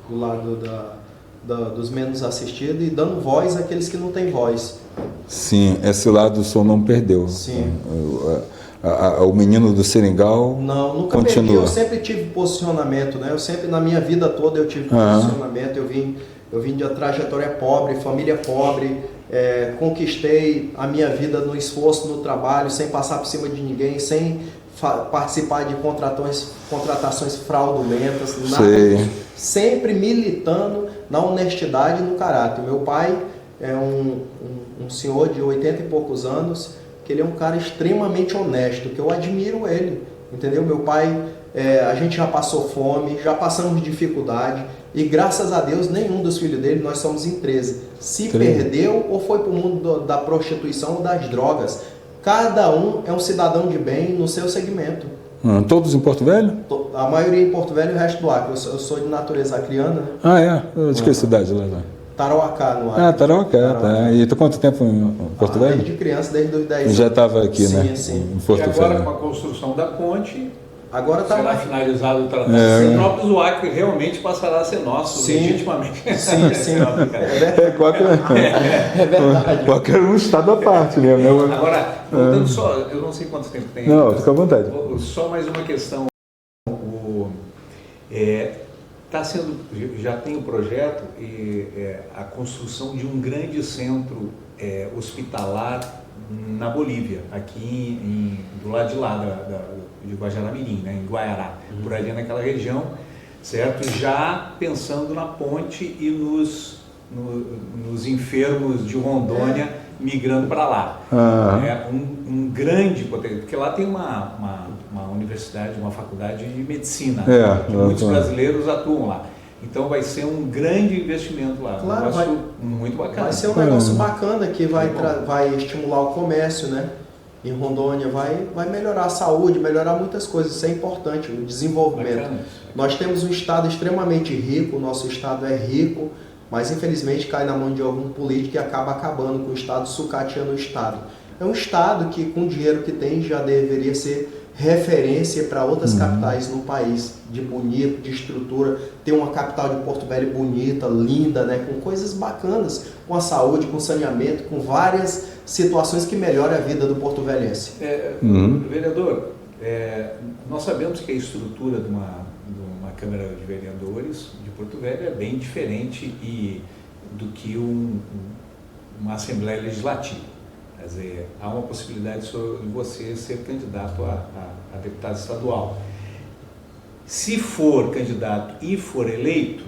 do lado dos menos assistidos e dando voz àqueles que não têm voz. Sim, esse lado o senhor não perdeu. Sim. O menino do Seringal nunca continua. Perdi, eu sempre tive posicionamento, né? Eu sempre, na minha vida toda, eu tive posicionamento. Eu vim de uma trajetória pobre, família pobre, conquistei a minha vida no esforço, no trabalho, sem passar por cima de ninguém, sem participar de contratações fraudulentas, nada. Sempre militando na honestidade e no caráter. Meu pai é um senhor de 80 e poucos anos, que ele é um cara extremamente honesto, que eu admiro ele, entendeu? Meu pai, a gente já passou fome, já passamos dificuldade, e graças a Deus nenhum dos filhos dele, nós somos em 13, se perdeu ou foi para o mundo da prostituição ou das drogas. Cada um é um cidadão de bem no seu segmento. Todos em Porto Velho? A maioria em Porto Velho e o resto do Acre. Eu sou de natureza acriana, né? De que cidade lá? Tarauacá, no Acre. Tarauacá, tá. E tu quanto tempo em Porto Velho? Desde criança, desde os 10 anos. Já estava aqui, sim, né? Sim. Em Porto Velho. E agora, Velho. com a construção da ponte, agora será finalizado o tratado. Sinópolis, o Acre realmente passará a ser nosso, legitimamente. Sim. É verdade. Qualquer um estado à parte, né? Agora, voltando só, eu não sei quanto tempo tem. Não, fica à vontade. Só mais uma questão. Já tem o projeto e a construção de um grande centro hospitalar na Bolívia, aqui do lado de lá de Guajará-Mirim, né, em Guaiará, por ali naquela região, certo? Já pensando na ponte e nos enfermos de Rondônia migrando para lá. Um grande potencial, porque lá tem uma universidade, uma faculdade de medicina, que muitos brasileiros atuam lá. Então vai ser um grande investimento lá, claro, um negócio muito bacana. Vai ser um negócio bacana que vai estimular o comércio, né? Em Rondônia, vai melhorar a saúde, melhorar muitas coisas, isso é importante, o desenvolvimento. Bacana. Nós temos um estado extremamente rico, o nosso estado é rico, mas infelizmente cai na mão de algum político e acaba acabando com o estado, sucateando o estado. É um estado que com o dinheiro que tem já deveria ser referência para outras capitais no país, de bonito, de estrutura, ter uma capital de Porto Velho bonita, linda, né, com coisas bacanas, com a saúde, com saneamento, com várias situações que melhoram a vida do porto-velhense. Vereador, nós sabemos que a estrutura de uma Câmara de Vereadores de Porto Velho é bem diferente do que uma Assembleia Legislativa. Quer dizer, há uma possibilidade de você ser candidato a deputado estadual. Se for candidato e for eleito,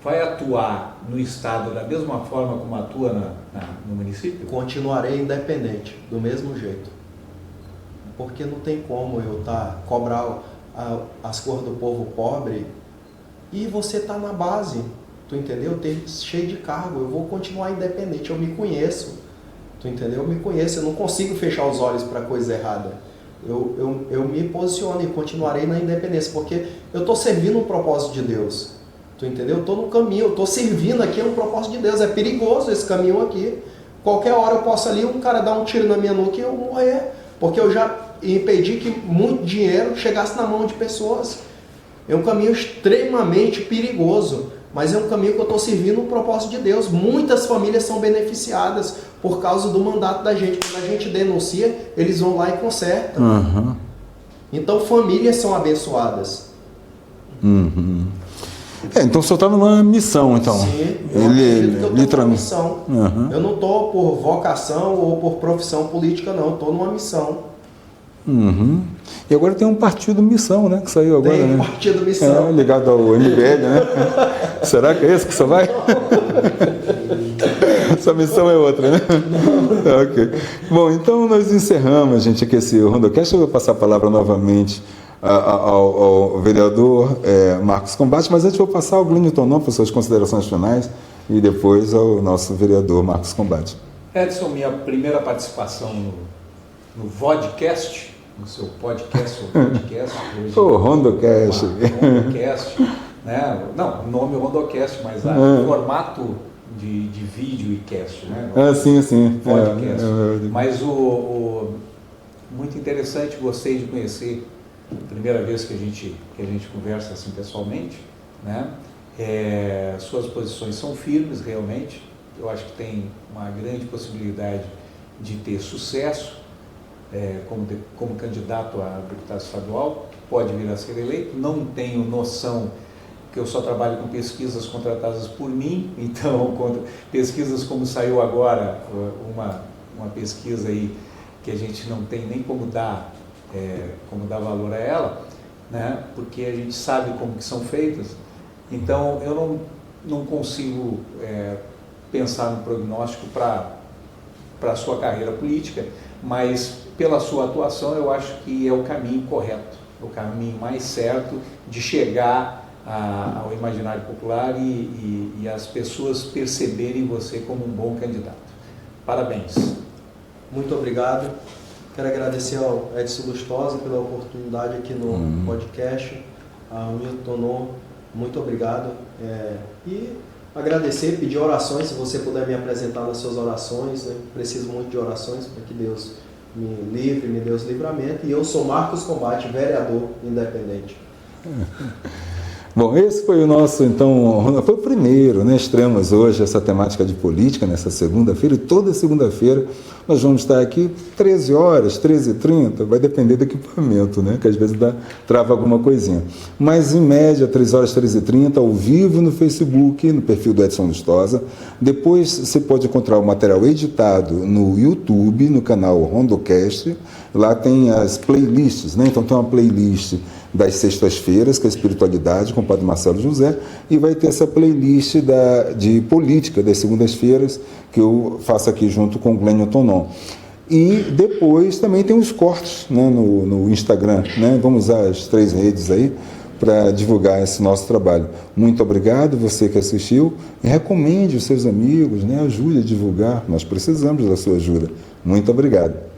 vai atuar no estado da mesma forma como atua no município? Continuarei independente, do mesmo jeito. Porque não tem como eu cobrar as cores do povo pobre e você tá na base, tu entendeu? Cheio de cargo, eu vou continuar independente, eu me conheço. Tu entendeu? Eu me conheço, eu não consigo fechar os olhos para coisa errada. Eu me posiciono e continuarei na independência, porque eu estou servindo um propósito de Deus. Tu entendeu? Eu estou no caminho, eu estou servindo aqui um propósito de Deus. É perigoso esse caminho aqui. Qualquer hora eu posso ali, um cara dar um tiro na minha nuca e eu morrer. Porque eu já impedi que muito dinheiro chegasse na mão de pessoas. É um caminho extremamente perigoso. Mas é um caminho que eu estou servindo o propósito de Deus. Muitas famílias são beneficiadas por causa do mandato da gente. Quando a gente denuncia, eles vão lá e consertam. Então famílias são abençoadas. Então o senhor está numa missão, então. Sim, eu estou numa missão. Eu não estou por vocação ou por profissão política, não. Eu estou numa missão. E agora tem um partido Missão, né? Que saiu agora, tem um partido Missão. Ligado ao MBL, né? Será que é esse que você vai? Essa missão é outra, né? Ok. Bom, então nós encerramos, gente, aqui esse Rondocast. Eu vou passar a palavra novamente ao vereador Marcos Combate, mas antes eu vou passar ao Glênio Tonon para suas considerações finais e depois ao nosso vereador Marcos Combate. Edson, minha primeira participação no Vodcast, no seu podcast ou podcast. O Rondocast. Rondocast, né? Não, o nome é Rondocast, mas o formato de vídeo e cast, né? Sim. Podcast. Mas muito interessante, gostei de conhecer, primeira vez que a gente conversa assim pessoalmente, né? Suas posições são firmes, realmente. Eu acho que tem uma grande possibilidade de ter sucesso. Como candidato a deputado estadual, pode vir a ser eleito. Não tenho noção, que eu só trabalho com pesquisas contratadas por mim, então pesquisas como saiu agora, uma pesquisa aí que a gente não tem nem como dar valor a ela, né? Porque a gente sabe como que são feitas. Então eu não consigo pensar no prognóstico para a sua carreira política, mas pela sua atuação eu acho que é o caminho correto, o caminho mais certo de chegar ao imaginário popular e as pessoas perceberem você como um bom candidato. Parabéns. Muito obrigado. Quero agradecer ao Edson Lustosa pela oportunidade aqui no podcast, ao Milton Tonon, muito obrigado. E agradecer, pedir orações, se você puder me apresentar nas suas orações, né? Preciso muito de orações para que Deus me livre, me dê os livramentos. E eu sou Marcos Combate, vereador independente. Bom, esse foi o nosso, então, foi o primeiro, né? Estreamos hoje essa temática de política, nessa segunda-feira, e toda segunda-feira nós vamos estar aqui 13 horas, 13h30, vai depender do equipamento, né? Que às vezes trava alguma coisinha. Mas, em média, 13 horas, 13h30, ao vivo no Facebook, no perfil do Edson Lustosa. Depois você pode encontrar o material editado no YouTube, no canal Rondocast. Lá tem as playlists, né? Então tem uma playlist das sextas-feiras, que é a espiritualidade, com o Padre Marcelo José, e vai ter essa playlist de política das segundas-feiras, que eu faço aqui junto com o Glênio Tonon. E depois também tem os cortes, né, no Instagram, né? Vamos usar as 3 redes aí para divulgar esse nosso trabalho. Muito obrigado, você que assistiu, e recomende os seus amigos, né? Ajude a divulgar, nós precisamos da sua ajuda. Muito obrigado.